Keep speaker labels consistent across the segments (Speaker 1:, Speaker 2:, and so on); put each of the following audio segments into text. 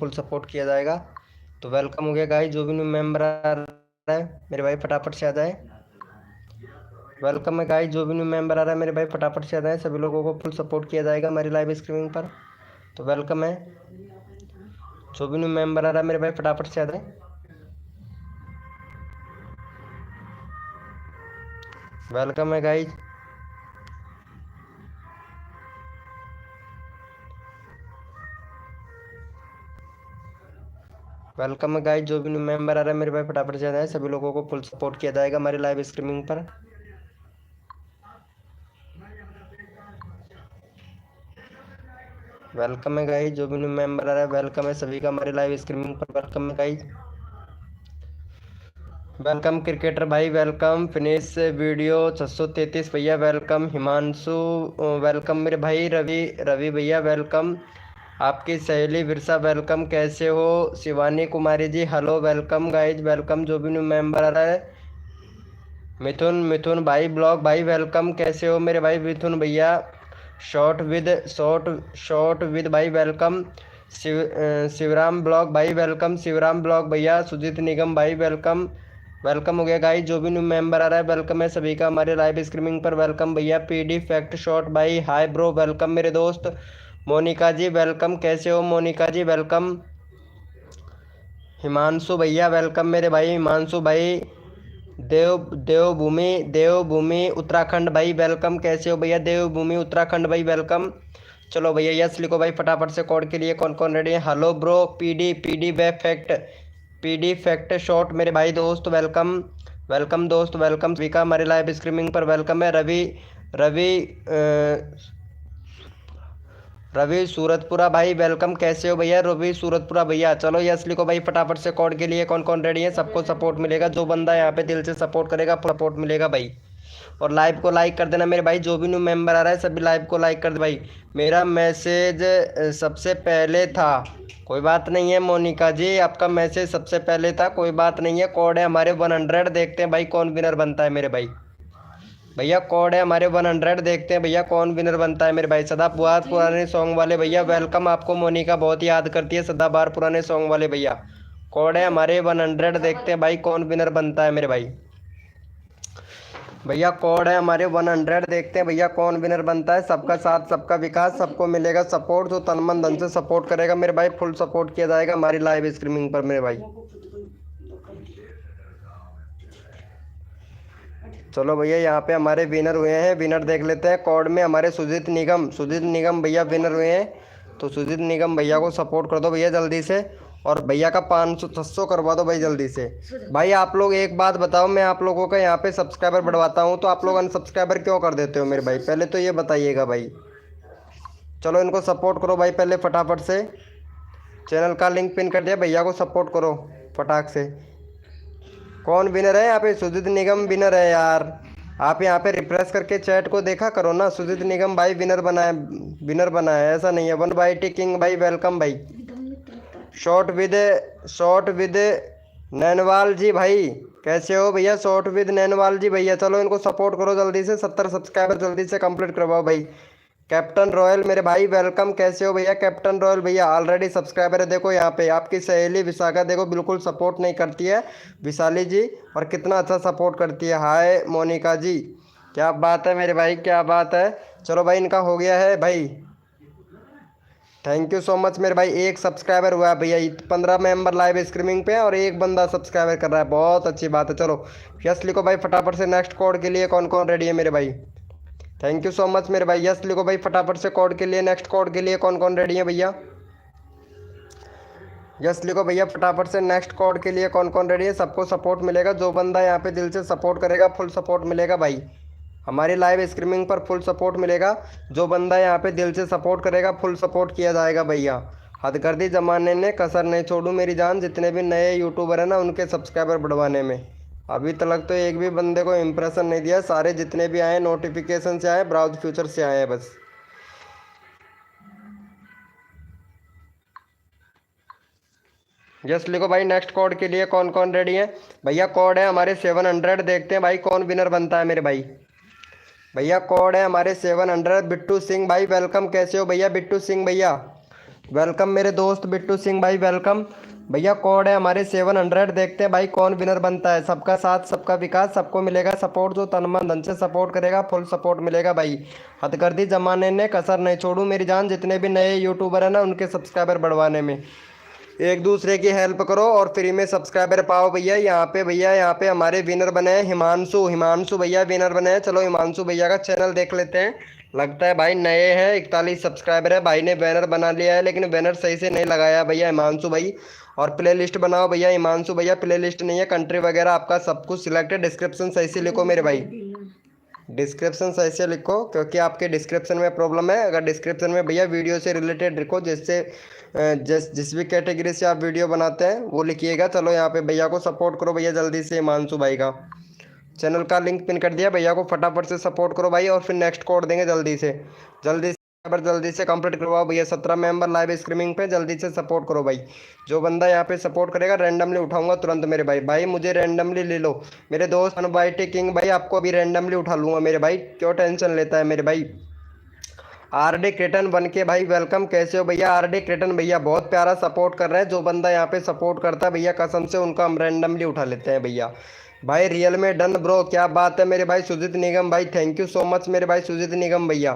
Speaker 1: Full support किया जाएगा। तो वेलकम हो गया गाइस, जो भी न्यू मेंबर आ रहा है मेरे भाई फटाफट से आ जाए। वेलकम है गाइस, जो भी न्यू मेंबर आ रहा है मेरे भाई फटाफट से आ जाए। सभी लोगों को फुल सपोर्ट किया जाएगा हमारी लाइव स्ट्रीमिंग पर। तो वेलकम है, जो भी न्यू मेंबर आ रहा है मेरे भाई फटाफट से आ जाए। वेलकम है गाइस, वेलकम है गाइस, जो भी न्यू मेंबर आ रहा है मेरे भाई फटाफट से आ जाए। सभी लोगों को फुल सपोर्ट किया जाएगा हमारी लाइव स्ट्रीमिंग पर। वेलकम है गाइस, जो भी न्यू मेंबर आ रहा है वेलकम है सभी का हमारी लाइव स्ट्रीमिंग पर। वेलकम है गाइस, वेलकम क्रिकेटर भाई, वेलकम फिनिश वीडियो 633 भैया, वेलकम हिमांशु, वेलकम मेरे भाई रवि, रवि भैया वेलकम। आपकी सहेली विरसा वेलकम, कैसे हो Shivani Kumari ji, hello welcome guys, welcome जो भी न्यू मेंबर आ रहा है। मिथुन, मिथुन भाई ब्लॉग भाई वेलकम, कैसे हो मेरे भाई मिथुन भैया। शॉर्ट विद भाई वेलकम। शिवराम ब्लॉग भाई वेलकम, शिवराम ब्लॉग भैया। सुजीत निगम भाई वेलकम, वेलकम हो गया गाइस, जो भी न्यू मेंबर आ रहा है वेलकम है सभी का हमारे लाइव स्ट्रीमिंग पर। वेलकम भैया। पीडी फैक्ट शॉट भाई हाय ब्रो, वेलकम मेरे दोस्त। मोनिका जी वेलकम, कैसे हो मोनिका जी वेलकम। हिमांशु भैया वेलकम मेरे भाई, हिमांशु भाई। देवभूमि उत्तराखंड भाई वेलकम, कैसे हो भैया देवभूमि उत्तराखंड भाई वेलकम। चलो भैया यस लिखो भाई फटाफट से, कोड के लिए कौन कौन रेडी है। हेलो ब्रो, पीडी वे फैक्ट, पीडी फैक्ट शॉट मेरे भाई दोस्त वेलकम, वेलकम दोस्त वेलकम सभी का हमारे लाइव स्ट्रीमिंग पर। वेलकम है रवि, रवि रवि सूरतपुरा भाई वेलकम, कैसे हो भैया रवि सूरतपुरा भैया। चलो यस लिखो भाई फटाफट से, कोड के लिए कौन कौन रेडी है। सबको सपोर्ट मिलेगा, जो बंदा यहाँ पे दिल से सपोर्ट करेगा सपोर्ट मिलेगा भाई। और लाइव को लाइक कर देना मेरे भाई, जो भी न्यू मेंबर आ रहा है सभी लाइव को लाइक कर दे भाई। मेरा मैसेज सबसे पहले था, कोई बात नहीं है मोनिका जी, आपका मैसेज सबसे पहले था, कोई बात नहीं है। कोड है हमारे 100, देखते हैं भाई कौन विनर बनता है मेरे भाई। भैया कोड है हमारे 100, देखते हैं भैया कौन विनर बनता है मेरे भाई। सदाबहार पुराने सॉन्ग वाले भैया वेलकम, आपको मोनिका बहुत याद करती है, सदाबहार पुराने सॉन्ग वाले भैया। कोड है हमारे 100, देखते हैं भाई कौन विनर बनता है मेरे भाई। भैया कोड है हमारे 100, देखते हैं भैया कौन विनर बनता है। सबका साथ सबका विकास, सबको मिलेगा सपोर्ट, जो तन मन धन से सपोर्ट करेगा मेरे भाई फुल सपोर्ट किया जाएगा हमारी लाइव स्ट्रीमिंग पर मेरे भाई। चलो भैया यहाँ पे हमारे विनर हुए हैं, विनर देख लेते हैं। कोड में हमारे सुजीत निगम, सुजीत निगम भैया विनर हुए हैं। तो सुजीत निगम भैया को सपोर्ट कर दो भैया जल्दी से, और भैया का 500-600 करवा दो भाई जल्दी से। भाई आप लोग एक बात बताओ, मैं आप लोगों का यहाँ पे सब्सक्राइबर बढ़वाता हूँ तो आप लोग अनसब्सक्राइबर क्यों कर देते हो मेरे भाई, पहले तो ये बताइएगा भाई। चलो इनको सपोर्ट करो भाई पहले फटाफट से, चैनल का लिंक पिन कर दिया, भैया को सपोर्ट करो फटाक से। कौन विनर है यहाँ पे, सुजीत निगम विनर है यार। आप यहाँ पे रिफ्रेश करके चैट को देखा करो ना, सुजीत निगम भाई विनर बनाए, विनर बनाया, ऐसा नहीं है। वन बाई टी किंग भाई वेलकम भाई। शॉर्ट विद नैनवाल जी भाई, कैसे हो भैया शॉर्ट विद नैनवाल जी भैया। चलो इनको सपोर्ट करो जल्दी से, 70 सब्सक्राइबर जल्दी से कंप्लीट करवाओ भाई। कैप्टन रॉयल मेरे भाई वेलकम, कैसे हो भैया कैप्टन रॉयल भैया। ऑलरेडी सब्सक्राइबर है, देखो यहाँ पे आपकी सहेली विशाखा देखो बिल्कुल सपोर्ट नहीं करती है विशाली जी, और कितना अच्छा सपोर्ट करती है। हाय मोनिका जी, क्या बात है मेरे भाई, क्या बात है। चलो भाई इनका हो गया है भाई, थैंक यू सो मच मेरे भाई। एक सब्सक्राइबर हुआ है भैया, 15 मेंबर लाइव स्ट्रीमिंग पे और एक बंदा सब्सक्राइबर कर रहा है, बहुत अच्छी बात है। चलो यस लिखो भाई फटाफट से, नेक्स्ट कोड के लिए कौन कौन रेडी है मेरे भाई। थैंक यू सो मच मेरे भाई, यस लिखो भाई फटाफट से कोड के लिए, नेक्स्ट कोड के लिए कौन कौन रेडी है भैया। यस लिखो भैया फटाफट से, नेक्स्ट कोड के लिए कौन कौन रेडी है। सबको सपोर्ट मिलेगा, जो बंदा यहाँ पे दिल से सपोर्ट करेगा फुल सपोर्ट मिलेगा भाई। हमारी लाइव स्ट्रीमिंग पर फुल सपोर्ट मिलेगा, जो बंदा यहाँ पे दिल से सपोर्ट करेगा फुल सपोर्ट किया जाएगा भैया। हद कर दी ज़माने ने, कसर नहीं छोड़ू मेरी जान, जितने भी नए यूट्यूबर हैं ना उनके सब्सक्राइबर बढ़वाने में। अभी तक तो एक भी बंदे को इम्प्रेशन नहीं दिया, सारे जितने भी आए नोटिफिकेशन से आए, ब्राउज फ्यूचर से आए हैं बस। यस लिखो भाई, नेक्स्ट कोड के लिए कौन कौन रेडी है भैया। कोड है हमारे 700, देखते हैं भाई कौन विनर बनता है मेरे भाई। भैया कोड है हमारे 700, बिट्टू सिंह भाई वेलकम, कैसे हो भैया बिट्टू सिंह भैया। वेलकम मेरे दोस्त बिट्टू सिंह भाई, वेलकम भैया। कोड है हमारे 700। देखते हैं भाई कौन विनर बनता है। सबका साथ सबका विकास, सबको मिलेगा सपोर्ट। जो तन मन धन से सपोर्ट करेगा फुल सपोर्ट मिलेगा भाई। हथकरदी जमाने ने कसर नहीं छोड़ू मेरी जान। जितने भी नए यूट्यूबर है ना उनके सब्सक्राइबर बढ़वाने में एक दूसरे की हेल्प करो और फ्री में सब्सक्राइबर पाओ भैया। यहाँ पे भैया, यहाँ पे हमारे विनर बने हैं हिमांशु। हिमांशु भैया विनर बने हैं। चलो हिमांशु भैया का चैनल देख लेते हैं। लगता है भाई नए हैं, 41 सब्सक्राइबर है। भाई ने बैनर बना लिया है लेकिन बैनर सही से नहीं लगाया भैया हिमांशु भाई। और प्ले लिस्ट बनाओ भैया हिमांशु भैया। प्ले लिस्ट नहीं है, कंट्री वगैरह आपका सब कुछ सिलेक्ट है। डिस्क्रिप्शन सही से लिखो मेरे भाई, डिस्क्रिप्शन सही से लिखो क्योंकि आपके डिस्क्रिप्शन में प्रॉब्लम है। अगर डिस्क्रिप्शन में भैया वीडियो से रिलेटेड लिखो, जिससे जिस भी कैटेगरी से आप वीडियो बनाते हैं वो लिखिएगा। चलो यहाँ पे भैया को सपोर्ट करो भैया जल्दी से। हिमांशु भाई का चैनल का लिंक पिन कर दिया, भैया को फटाफट से सपोर्ट करो भाई। और फिर नेक्स्ट कोड देंगे जल्दी से, जल्दी से कंप्लीट करवाओ भैया। 17 मेंबर लाइव स्ट्रीमिंग पे जल्दी से सपोर्ट करो भाई। जो बंदा यहाँ पे सपोर्ट करेगा रैंडमली उठाऊंगा तुरंत मेरे भाई। भाई मुझे रैंडमली ले लो मेरे दोस्त अनबाइटी किंग भाई। आपको अभी रैंडमली उठा लूंगा मेरे भाई, क्यों टेंशन लेता है मेरे भाई। आरडी क्रिटन बन के भाई वेलकम। कैसे हो भैया आरडी क्रिटन भैया? बहुत प्यारा सपोर्ट कर रहे हैं। जो बंदा यहाँ पे सपोर्ट करता है भैया कसम से उनका हम रैंडमली उठा लेते हैं भैया। भाई रियल में डन ब्रो, क्या बात है मेरे भाई। सुजीत निगम भाई थैंक यू सो मच मेरे भाई। सुजीत निगम भैया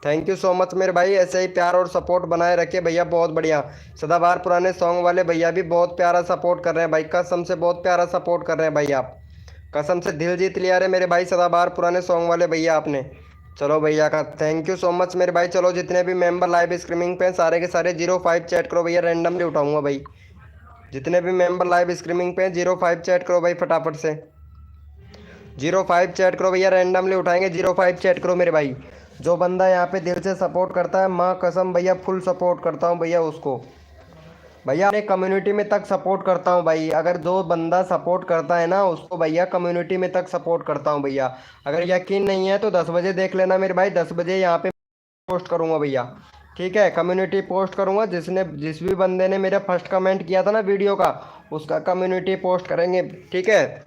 Speaker 1: थैंक यू सो मच मेरे भाई। ऐसे ही प्यार और सपोर्ट बनाए रखे भैया, बहुत बढ़िया। सदाबहार पुराने सॉन्ग वाले भैया भी बहुत प्यारा सपोर्ट कर रहे हैं भाई, कसम से बहुत प्यारा सपोर्ट कर रहे हैं भाई। आप कसम से दिल जीत लिया रे मेरे भाई सदाबहार पुराने सॉन्ग वाले भैया आपने। चलो भैया का थैंक यू सो मच मेरे भाई। चलो जितने भी मेंबर लाइव स्ट्रीमिंग पे हैं सारे के सारे 05 चैट करो भैया, रैंडमली उठाऊंगा भाई। जितने भी मेंबर लाइव स्ट्रीमिंग पे हैं 05 चैट करो भाई फटाफट से। 05 चैट करो भैया, रैंडमली उठाएंगे। 05 चैट करो मेरे भाई। जो बंदा यहाँ पे दिल से सपोर्ट करता है माँ कसम भैया फुल सपोर्ट करता हूँ भैया उसको। भैया अपने कम्युनिटी में तक सपोर्ट करता हूँ भाई। अगर जो बंदा सपोर्ट करता है ना उसको भैया कम्युनिटी में तक सपोर्ट करता हूँ भैया। अगर यकीन नहीं है तो 10 बजे देख लेना मेरे भाई। 10 बजे यहाँ पे पोस्ट करूँगा भैया, ठीक है। कम्युनिटी पोस्ट करूँगा। जिस भी बंदे ने मेरा फर्स्ट कमेंट किया था ना वीडियो का उसका कम्युनिटी पोस्ट करेंगे, ठीक है।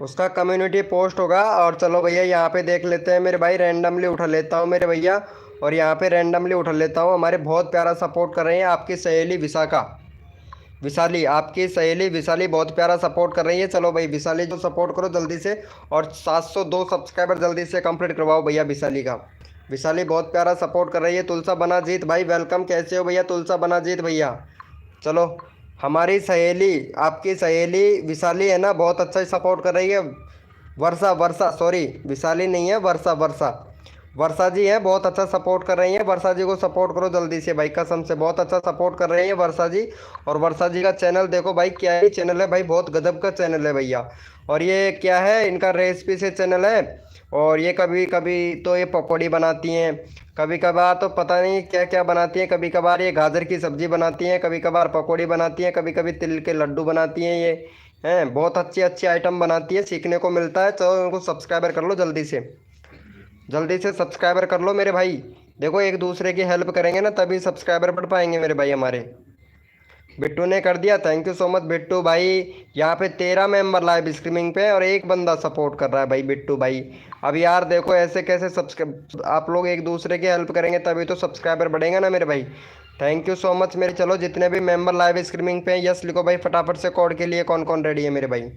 Speaker 1: उसका कम्युनिटी पोस्ट होगा। और चलो भैया यहाँ पे देख लेते हैं मेरे भाई। रैंडमली उठा लेता हूँ मेरे भैया, और यहाँ पे रैंडमली उठा लेता हूँ। हमारे बहुत प्यारा सपोर्ट कर रहे हैं आपकी सहेली विशाखा, विशाली। आपकी सहेली विशाली बहुत प्यारा सपोर्ट कर रही है। चलो भाई विशाली जो सपोर्ट करो जल्दी से। और 702 सब्सक्राइबर जल्दी से कंप्लीट करवाओ भैया विशाली का। विशाली बहुत प्यारा सपोर्ट कर रही है। तुलसा बनाजीत भाई वेलकम। कैसे हो भैया तुलसा बनाजीत भैया? चलो हमारी सहेली, आपकी सहेली विशाली है ना, बहुत अच्छा सपोर्ट कर रही है। वर्षा, वर्षा सॉरी विशाली नहीं है, वर्षा, वर्षा, वर्षा जी है, बहुत अच्छा सपोर्ट कर रही है। वर्षा जी को सपोर्ट करो जल्दी से भाई, कसम से बहुत अच्छा सपोर्ट कर रही है वर्षा जी। और वर्षा जी का चैनल देखो भाई, क्या ही चैनल है भाई, बहुत गजब का चैनल है भैया। और ये क्या है, इनका रेसिपी से चैनल है। और ये कभी कभी तो ये पकौड़ी बनाती हैं, कभी कभार तो पता नहीं क्या क्या बनाती हैं। कभी कभार ये गाजर की सब्ज़ी बनाती हैं, कभी कभार पकौड़ी बनाती हैं, कभी कभी तिल के लड्डू बनाती हैं। ये हैं बहुत अच्छी अच्छी आइटम बनाती है, सीखने को मिलता है। चलो इनको सब्सक्राइबर कर लो जल्दी से, जल्दी से सब्सक्राइबर कर लो मेरे भाई। देखो एक दूसरे की हेल्प करेंगे ना तभी सब्सक्राइबर बढ़ पाएंगे मेरे भाई हमारे। बिट्टू ने कर दिया, thank you so much Bittu भाई। यहाँ पे 13 मेंबर लाइव स्ट्रीमिंग पे और एक बंदा सपोर्ट कर रहा है भाई बिट्टू भाई। अब यार देखो ऐसे कैसे सब्सक्राइब, आप लोग एक दूसरे की हेल्प करेंगे तभी तो सब्सक्राइबर बढ़ेगा ना मेरे भाई। थैंक यू सो मच मेरे। चलो जितने भी मेंबर लाइव स्ट्रीमिंग पे हैं यस लिखो भाई फटाफट से। कोड के लिए कौन कौन रेडी है मेरे भाई?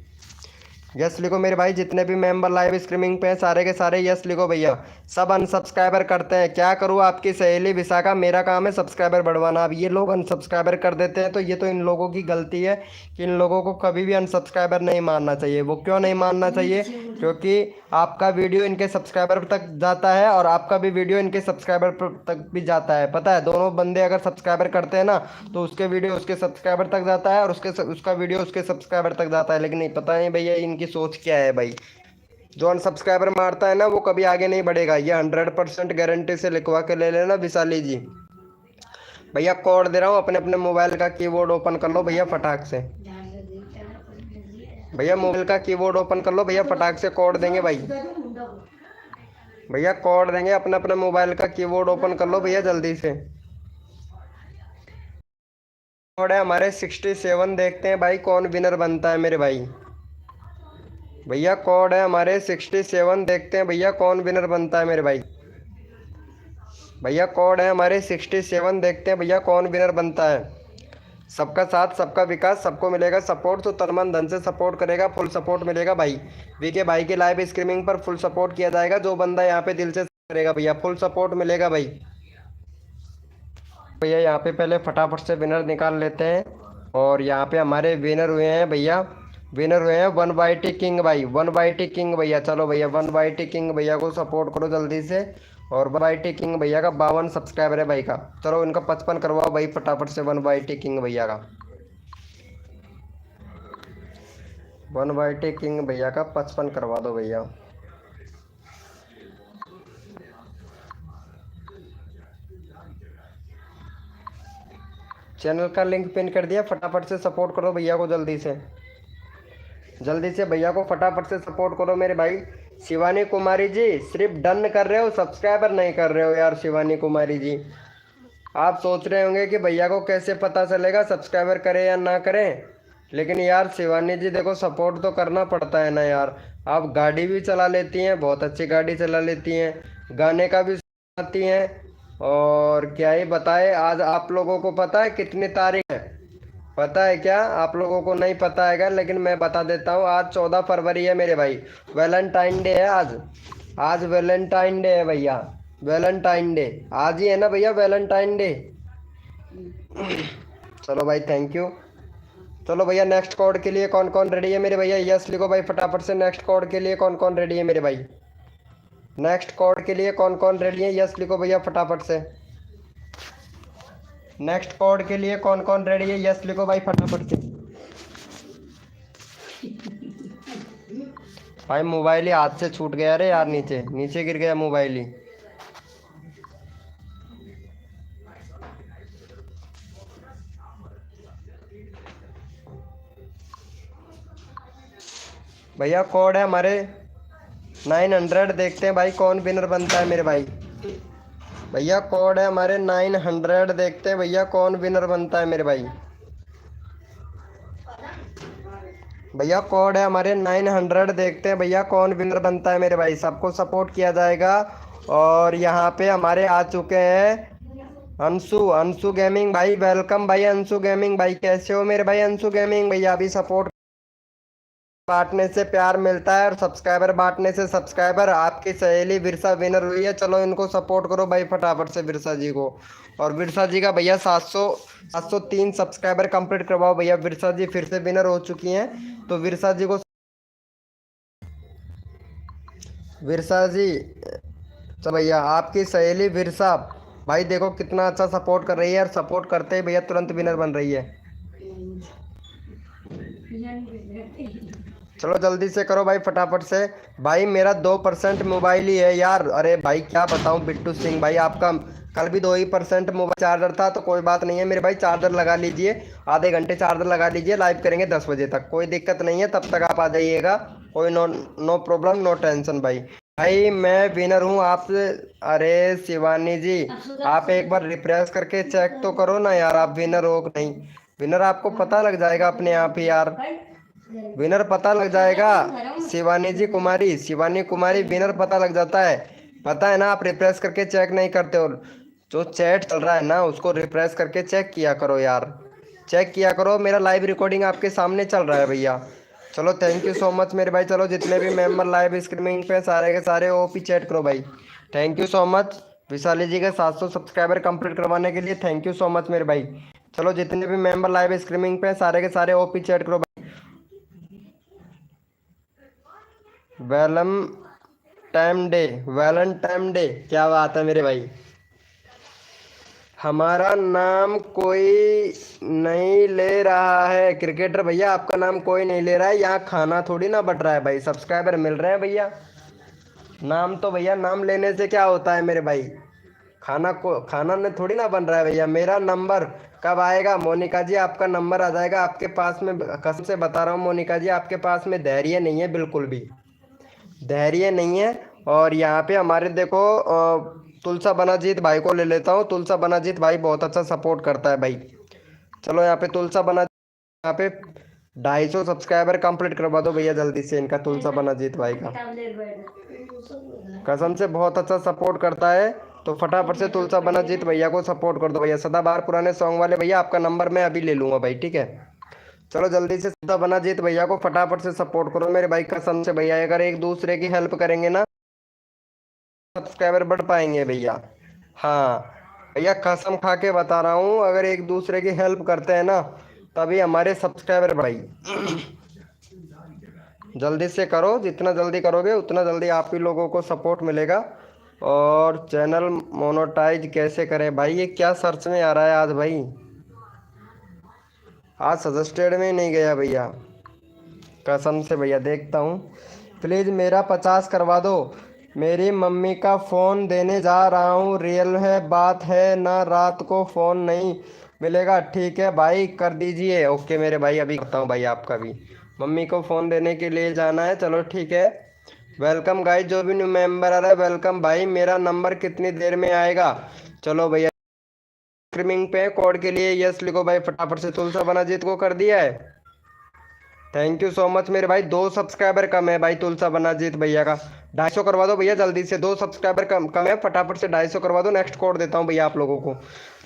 Speaker 1: यस लिखो मेरे भाई। जितने भी मेंबर लाइव स्ट्रीमिंग पे हैं सारे के सारे यस लिखो भैया। सब अनसब्सक्राइबर करते हैं, क्या करूँ आपकी सहेली विशाखा, मेरा काम है सब्सक्राइबर बढ़वाना। अब ये लोग अनसब्सक्राइबर कर देते हैं तो ये तो इन लोगों की गलती है कि इन लोगों को कभी भी अनसब्सक्राइबर नहीं मानना चाहिए। वो क्यों नहीं मानना चाहिए? क्योंकि आपका वीडियो इनके सब्सक्राइबर तक जाता है और आपका भी वीडियो इनके सब्सक्राइबर तक भी जाता है। पता है, दोनों बंदे अगर सब्सक्राइबर करते हैं ना तो उसके वीडियो उसके सब्सक्राइबर तक जाता है और उसका वीडियो उसके सब्सक्राइबर तक जाता है। लेकिन नहीं, पता नहीं भैया इनकी सोच क्या है भाई। जो अनसब्सक्राइबर मारता है ना वो कभी आगे नहीं बढ़ेगा, ये 100% गारंटी से लिखवा के ले लेना विशाली जी। भैया कोड दे रहा हूँ, अपने अपने मोबाइल का कीबोर्ड ओपन कर लो भैया फटाक से। भैया मोबाइल का कीबोर्ड ओपन कर लो भैया फटाक से, कोड देंगे भाई। भैया कोड देंगे, अपने अपने मोबाइल का कीबोर्ड ओपन कर लो भैया जल्दी से। कोड है हमारे 67। देखते हैं भाई कौन विनर बनता है मेरे भाई। भैया कोड है हमारे 67। देखते हैं भैया कौन विनर बनता है मेरे भाई। भैया कोड है हमारे 67। देखते हैं भैया कौन विनर बनता है। सबका साथ सबका विकास, सबको मिलेगा सपोर्ट, तो तन मन धन से सपोर्ट करेगा, फुल सपोर्ट मिलेगा भाई। वीके भाई के लाइव स्ट्रीमिंग पर फुल सपोर्ट किया जाएगा, जो बंदा यहाँ पे दिल से करेगा भैया फुल सपोर्ट मिलेगा भाई। भैया यहाँ पे पहले फटाफट से विनर निकाल लेते हैं। और यहाँ पे हमारे विनर हुए हैं भैया, विनर हुए हैं वन बाई टी किंग भाई, वन बाई टी किंग भैया। चलो भैया वन बाई टी किंग भैया को सपोर्ट करो जल्दी से। और वन बाई टी किंग भैया का 52 सब्सक्राइबर है भाई का। चलो इनका 55 करवाओ भाई फटाफट से वन बाई टी किंग भैया का। वन बाई टी किंग भैया का 55 करवा दो भैया। चैनल का लिंक पिन कर दिया, फटाफट से सपोर्ट करो भैया को जल्दी से, जल्दी से भैया को फटाफट से सपोर्ट करो मेरे भाई। शिवानी कुमारी जी सिर्फ डन कर रहे हो, सब्सक्राइबर नहीं कर रहे हो यार। शिवानी कुमारी जी आप सोच रहे होंगे कि भैया को कैसे पता चलेगा सब्सक्राइबर करें या ना करें, लेकिन यार शिवानी जी देखो सपोर्ट तो करना पड़ता है ना यार। आप गाड़ी भी चला लेती हैं, बहुत अच्छी गाड़ी चला लेती हैं, गाने का भी सुनाती हैं। और क्या ही बताए, आज आप लोगों को पता है कितनी तारीख है? पता है क्या? आप लोगों को नहीं पता है, लेकिन मैं बता देता हूँ। आज 14 फरवरी है मेरे भाई, वैलेंटाइन डे है आज। आज वैलेंटाइन डे है भैया, वैलेंटाइन डे आज ही है ना भैया, वैलेंटाइन डे। चलो भाई थैंक यू। चलो भैया नेक्स्ट कोड के लिए कौन कौन रेडी है मेरे भैया? यस लिखो भाई फटाफट से। नेक्स्ट कोड के लिए कौन कौन रेडी है मेरे भाई? नेक्स्ट कोड के लिए कौन कौन रेडी है? यस लिखो भैया फटाफट से। नेक्स्ट कोड के लिए कौन कौन रेडी है? यस लिखो भाई फटाफट से। भाई मोबाइल ही हाथ से छूट गया रे यार, नीचे नीचे गिर गया मोबाइल ही। भैया कोड है हमारे 900। देखते हैं भाई कौन विनर बनता है मेरे भाई। भैया कोड है हमारे 900। देखते हैं भैया कौन विनर बनता है मेरे भाई। भैया कोड है हमारे 900। देखते हैं भैया कौन विनर बनता है मेरे भाई। सबको सपोर्ट किया जाएगा। और यहाँ पे हमारे आ चुके हैं अंशु, अंशु गेमिंग भाई। वेलकम भाई अंशु गेमिंग भाई, कैसे हो मेरे भाई अंशु गेमिंग भैया? अभी सपोर्ट बांटने से प्यार मिलता है और सब्सक्राइबर बांटने से सब्सक्राइबर। आपकी सहेली बिरसा विनर हुई है, चलो इनको सपोर्ट करो भाई फटाफट से बिरसा जी को। और बिरसा जी का भैया 703 सब्सक्राइबर कंप्लीट करवाओ भैया। बिरसा जी फिर से विनर हो चुकी हैं, तो बिरसा जी को, बिरसा जी तो भैया आपकी सहेली बिरसा भाई देखो कितना अच्छा सपोर्ट कर रही है, और सपोर्ट करते ही भैया तुरंत विनर बन रही है। चलो जल्दी से करो भाई फटाफट से। भाई मेरा 2% मोबाइल ही है यार। अरे भाई क्या बताऊं बिट्टू सिंह भाई, आपका कल भी 2% मोबाइल चार्जर था, तो कोई बात नहीं है मेरे भाई, चार्जर लगा लीजिए। आधे घंटे चार्जर लगा लीजिए, लाइव करेंगे 10 बजे तक, कोई दिक्कत नहीं है, तब तक आप आ जाइएगा। कोई नो प्रॉब्लम नो टेंशन भाई। भाई मैं विनर हूँ आपसे। अरे शिवानी जी आप एक बार रिफ्रेश करके चेक तो करो ना यार, आप विनर हो कि नहीं। विनर आपको पता लग जाएगा अपने आप ही यार, विनर पता लग जाएगा। शिवानी जी कुमारी, शिवानी कुमारी विनर पता लग जाता है, पता है ना। आप रिफ्रेश करके चेक नहीं करते हो, जो चैट चल रहा है ना उसको रिफ्रेश करके चेक किया करो यार, चेक किया करो। मेरा लाइव रिकॉर्डिंग आपके सामने चल रहा है भैया। चलो थैंक यू सो मच मेरे भाई। चलो जितने भी मेंबर लाइव स्ट्रीमिंग पे सारे के सारे ओपी चैट करो भाई। Thank you so much Vishali जी के 700 सब्सक्राइबर कंप्लीट करवाने के लिए, थैंक यू सो मच मेरे भाई। चलो जितने भी मेंबर लाइव स्ट्रीमिंग पे सारे के सारे ओपी चैट करो भाई। वैलेंटाइन डे, वैलेंटाइन डे क्या बात है मेरे भाई। हमारा नाम कोई नहीं ले रहा है क्रिकेटर भैया, आपका नाम कोई नहीं ले रहा है। यहाँ खाना थोड़ी ना बट रहा है भाई, सब्सक्राइबर मिल रहे हैं भैया। नाम तो भैया नाम लेने से क्या होता है मेरे भाई, खाना ने थोड़ी ना बन रहा है भैया। मेरा नंबर कब आएगा मोनिका जी? आपका नंबर आ जाएगा आपके पास में, कसम से बता रहा हूँ मोनिका जी, आपके पास में धैर्य नहीं है, बिल्कुल भी धैर्य नहीं है। और यहाँ पे हमारे देखो तुलसा बनाजीत भाई को ले लेता हूँ। तुलसा बनाजीत भाई बहुत अच्छा सपोर्ट करता है भाई। चलो यहाँ पे तुलसा बना, यहाँ पे 250 सब्सक्राइबर कंप्लीट करवा दो भैया जल्दी से इनका, तुलसा बनाजीत भाई का। कसम से बहुत अच्छा सपोर्ट करता है। तो फटाफट से तुलसा बनाजीत भैया को सपोर्ट कर दो भैया। सदाबहार पुराने सॉन्ग वाले भैया आपका नंबर मैं अभी ले लूँगा भाई, ठीक है। चलो जल्दी से सदा बनाजीत भैया को फटाफट से सपोर्ट करो मेरे भाई, कसम से भैया अगर एक दूसरे की हेल्प करेंगे ना सब्सक्राइबर बढ़ पाएंगे भैया। हाँ भैया कसम खा के बता रहा हूँ, अगर एक दूसरे की हेल्प करते हैं ना तभी हमारे सब्सक्राइबर भाई। जल्दी से करो, जितना जल्दी करोगे उतना जल्दी आप ही लोगों को सपोर्ट मिलेगा। और चैनल मोनेटाइज कैसे करें भाई, ये क्या सर्च में आ रहा है आज भाई, आज सजेस्टेड में नहीं गया भैया, कसम से भैया देखता हूँ। प्लीज़ मेरा 50 करवा दो, मेरी मम्मी का फ़ोन देने जा रहा हूँ, रियल है बात है ना, रात को फ़ोन नहीं मिलेगा। ठीक है भाई कर दीजिए, ओके मेरे भाई अभी करता हूँ भाई, आपका भी मम्मी को फ़ोन देने के लिए जाना है, चलो ठीक है। वेलकम गाइस, जो भी न्यू मेंबर आ रहा है वेलकम भाई। मेरा नंबर कितनी देर में आएगा? चलो भैया स्ट्रीमिंग पे कोड के लिए यस लिखो भाई फटाफट से। तुलसा बनाजीत को कर दिया है, थैंक यू सो मच मेरे भाई। 2 सब्सक्राइबर कम है भाई तुलसा बनाजीत भैया का, 250 करवा दो भैया जल्दी से। 2 सब्सक्राइबर कम है, फटाफट से 250 करवा दो। नेक्स्ट कोड देता हूँ भैया आप लोगों को।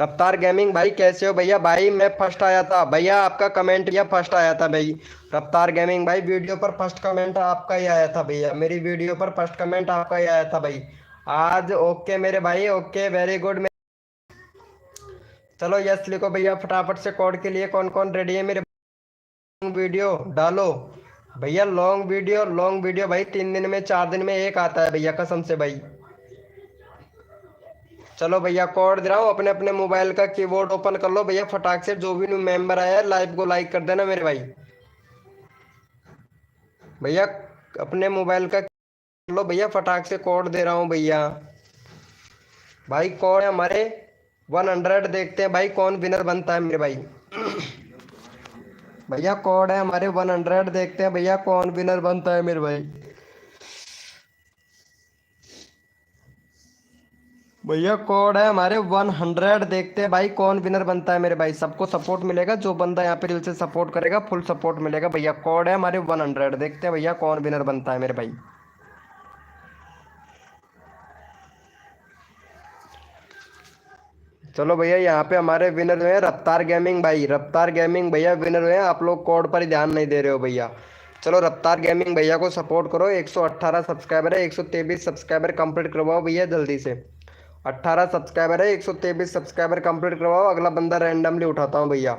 Speaker 1: रफ्तार गेमिंग भाई कैसे हो भैया? भाई मैं फर्स्ट आया था भैया, आपका कमेंट भैया फर्स्ट आया था भाई। रफ्तार गेमिंग भाई वीडियो पर फर्स्ट कमेंट आपका ही आया था भैया, मेरी वीडियो पर फर्स्ट कमेंट आपका ही आया था भाई आज। ओके मेरे भाई ओके वेरी गुड। चलो यस लिखो भैया फटाफट से कोड के लिए। कौन कौन रेडी है मेरे? वीडियो डालो भैया, लॉन्ग वीडियो भाई 3 दिन में 4 दिन में एक आता है भैया, कसम से भाई। चलो भैया कोड दे रहा हूँ, अपने अपने मोबाइल का कीबोर्ड ओपन कर लो भैया फटाक से। जो भी न्यू मेंबर आया है लाइव को लाइक कर देना मेरे भाई। भैया अपने मोबाइल का कर लो भैया फटाक से, कोड दे रहा हूँ भैया। भाई कोड है हमारे 100, देखते हैं भाई कौन विनर बनता है मेरे भाई। भैया कोड है हमारे 100, देखते हैं भैया कौन विनर बनता है मेरे भाई। भैया कोड है हमारे 100, देखते हैं भाई कौन विनर बनता है मेरे भाई। सबको सपोर्ट मिलेगा, जो बंदा यहाँ पे दिल से सपोर्ट करेगा फुल सपोर्ट मिलेगा भैया। कोड है हमारे 100, देखते हैं भैया कौन विनर बनता है मेरे भाई। चलो भैया यहाँ पे हमारे विनर हुए हैं रफ्तार गेमिंग भाई, रफ्तार गेमिंग भैया विनर हुए हैं। आप लोग कोड पर ही ध्यान नहीं दे रहे हो भैया। चलो रफ्तार गेमिंग भैया को सपोर्ट करो, 118 सब्सक्राइबर है, 123 सब्सक्राइबर कंप्लीट करवाओ भैया जल्दी से। 18 सब्सक्राइबर है, 123 सब्सक्राइबर कंप्लीट करवाओ। अगला बंदा रैंडमली उठाता हूँ भैया।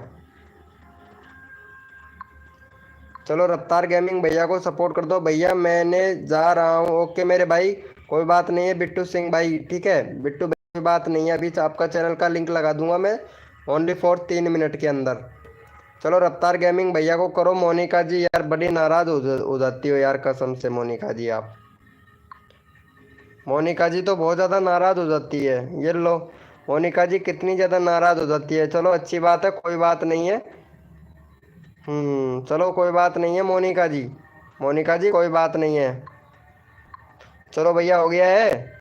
Speaker 1: चलो रफ्तार गेमिंग भैया को सपोर्ट कर दो भैया, मैंने जा रहा हूँ। ओके मेरे भाई कोई बात नहीं है बिट्टू सिंह भाई, ठीक है बिट्टू भाई कोई बात नहीं है, अभी आपका चैनल का लिंक लगा दूंगा मैं ओनली फॉर 3 मिनट के अंदर। चलो रफ्तार गेमिंग भैया को करो। मोनिका जी यार बड़ी नाराज हो जाती हो यार, कसम से मोनिका जी आप, मोनिका जी तो बहुत ज़्यादा नाराज हो जाती है। ये लो मोनिका जी कितनी ज़्यादा नाराज हो जाती है। चलो अच्छी बात है, कोई बात नहीं है। चलो कोई बात नहीं है मोनिका जी, मोनिका जी कोई बात नहीं है। चलो भैया हो गया है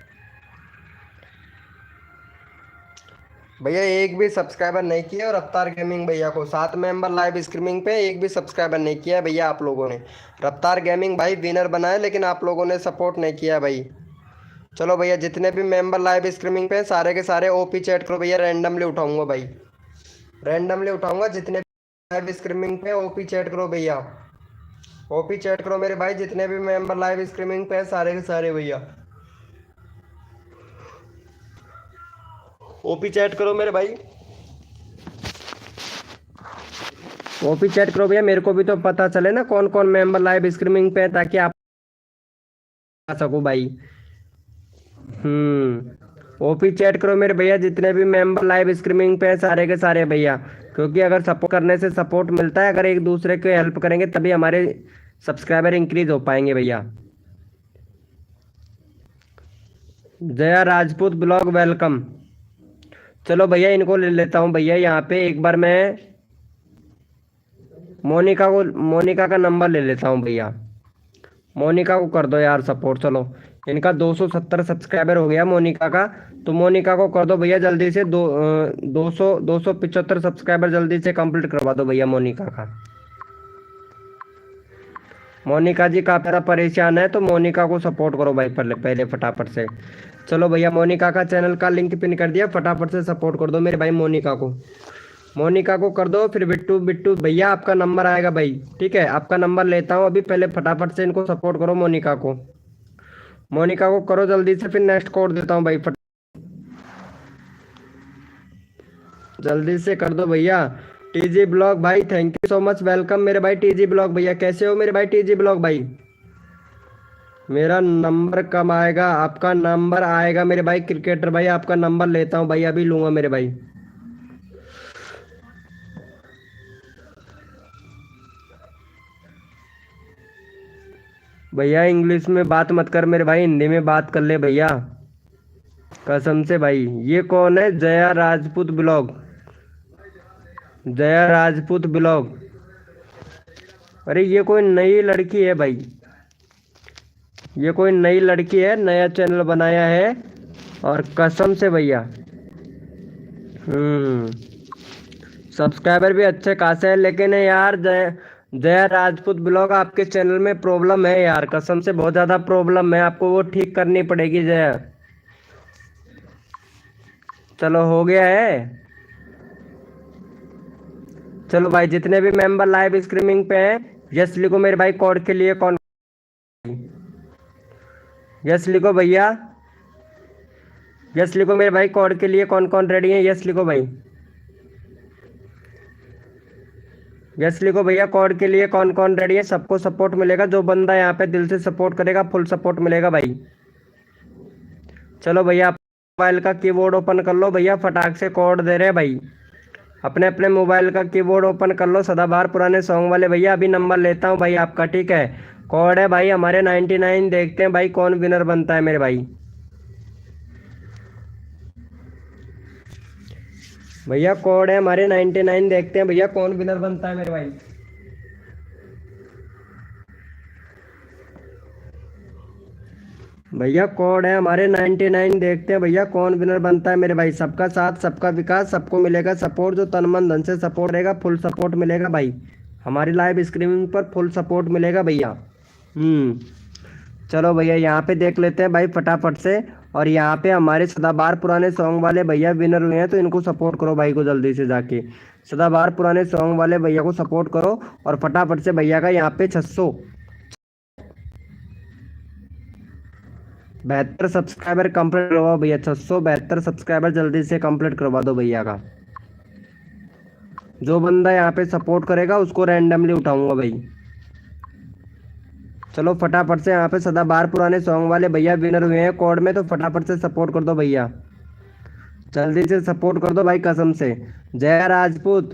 Speaker 1: भैया, एक भी सब्सक्राइबर नहीं किया और रफ्तार गेमिंग भैया को 7 मेंबर लाइव स्ट्रीमिंग पे एक भी सब्सक्राइबर नहीं किया है भैया आप लोगों ने। रफ्तार गेमिंग भाई विनर बना है लेकिन आप लोगों ने सपोर्ट नहीं किया भाई। चलो भैया जितने भी मेंबर लाइव स्ट्रीमिंग पे सारे के सारे ओपी चैट करो भैया, रैंडमली उठाऊंगा भाई, रैंडमली उठाऊंगा। जितने भी लाइव स्ट्रीमिंग पे ओपी चैट करो भैया, ओपी चैट करो मेरे भाई। जितने भी मेंबर लाइव स्ट्रीमिंग पे सारे के सारे भैया ओपी चैट करो मेरे भाई, ओपी चैट करो भैया। मेरे को भी तो पता चले ना कौन कौन मेंबर लाइव स्ट्रीमिंग पे है, ताकि आप आ सको भाई। ओपी चैट करो मेरे भैया, जितने भी मेंबर लाइव स्ट्रीमिंग पे है सारे के सारे भैया, क्योंकि अगर सपोर्ट करने से सपोर्ट मिलता है, अगर एक दूसरे को हेल्प करेंगे तभी हमारे सब्सक्राइबर इंक्रीज हो पाएंगे भैया। Jaya Rajput blog welcome. चलो भैया इनको ले लेता हूँ भैया, यहाँ पे एक बार मैं मोनिका का नंबर ले लेता हूँ भैया। मोनिका को कर दो यार सपोर्ट। चलो इनका 270 सब्सक्राइबर हो गया मोनिका का, तो मोनिका को कर दो भैया जल्दी से। 275 सब्सक्राइबर जल्दी से कंप्लीट करवा दो भैया मोनिका का। मोनिका जी काफी परेशान है, तो मोनिका को सपोर्ट करो भाई पहले पहले फटाफट से। चलो भैया, मोनिका का चैनल का लिंक पिन कर दिया, फटाफट से सपोर्ट कर दो मेरे भाई मोनिका को। मोनिका को कर दो, फिर बिट्टू बिट्टू भैया आपका नंबर आएगा भाई। ठीक है, आपका नंबर लेता हूँ अभी, पहले फटाफट से इनको सपोर्ट करो मोनिका को। मोनिका को करो जल्दी से, फिर नेक्स्ट कोड देता हूँ भाई, जल्दी से कर दो भैया। टीजी ब्लॉग भाई thank you so much, welcome मेरे भाई टीजी ब्लॉग भैया। कैसे हो मेरे भाई टीजी ब्लॉग भाई? मेरा नंबर कब आएगा? आपका नंबर आएगा मेरे भाई क्रिकेटर भाई, आपका नंबर लेता हूँ भाई, अभी लूंगा मेरे भाई। भैया इंग्लिश में बात मत कर मेरे भाई, हिंदी में बात कर ले भैया, कसम से भाई। ये कौन है? Jaya Rajput blog, Jaya Rajput blog. अरे ये कोई नई लड़की है भाई, ये कोई नई लड़की है, नया चैनल बनाया है, और कसम से भैया सब्सक्राइबर भी अच्छे खासे है, लेकिन यार जया राजपूत ब्लॉग आपके चैनल में प्रॉब्लम है यार, कसम से बहुत ज़्यादा प्रॉब्लम है, आपको वो ठीक करनी पड़ेगी जया। चलो हो गया है। चलो भाई, जितने भी मेंबर लाइव स्ट्रीमिंग पे हैं, यस लिखो मेरे भाई कोड के लिए। कौन यस लिखो भैया, यस लिखो मेरे भाई कोड के लिए, कौन कौन रेडी है? यस लिखो भाई, यस लिखो भैया कोड के लिए, कौन कौन रेडी है? सबको सपोर्ट मिलेगा, जो बंदा यहाँ पे दिल से सपोर्ट करेगा फुल सपोर्ट मिलेगा भाई। चलो भैया, मोबाइल का कीबोर्ड ओपन कर लो भैया, फटाक से कोड दे रहे हैं भाई, अपने अपने मोबाइल का कीबोर्ड ओपन कर लो, सदाबहार पुराने सॉन्ग वाले भैया। अभी नंबर लेता हूँ भाई आपका, ठीक है? कोड है भाई हमारे 99, देखते हैं भाई कौन विनर बनता है मेरे भाई। भैया कोड है हमारे 99, देखते हैं भैया कौन विनर बनता है मेरे भाई। भैया कोड है हमारे 99, देखते हैं भैया कौन विनर बनता है मेरे भाई। सबका साथ सबका विकास, सबको मिलेगा सपोर्ट, जो तन मन धन से सपोर्ट रहेगा फुल सपोर्ट मिलेगा भाई, हमारी लाइव स्ट्रीमिंग पर फुल सपोर्ट मिलेगा भैया। चलो भैया यहाँ पे देख लेते हैं भाई फटाफट से, और यहाँ पे हमारे सदाबहार पुराने सॉन्ग वाले भैया विनर हुए हैं, तो इनको सपोर्ट करो भाई को जल्दी से जाके, सदाबहार पुराने सॉन्ग वाले भैया को सपोर्ट करो, और फटाफट से भैया का यहाँ पे 672 सब्सक्राइबर कंप्लीट करवाओ भैया, 672 सब्सक्राइबर जल्दी से कंप्लीट करवा दो भैया का। जो बंदा यहाँ पे सपोर्ट करेगा उसको रैंडमली उठाऊंगा भाई। चलो फटाफट से यहाँ पे सदाबहार पुराने सॉन्ग वाले भैया विनर हुए हैं कोड में, तो फटाफट से सपोर्ट कर दो भैया, जल्दी से सपोर्ट कर दो भाई कसम से। जया राजपूत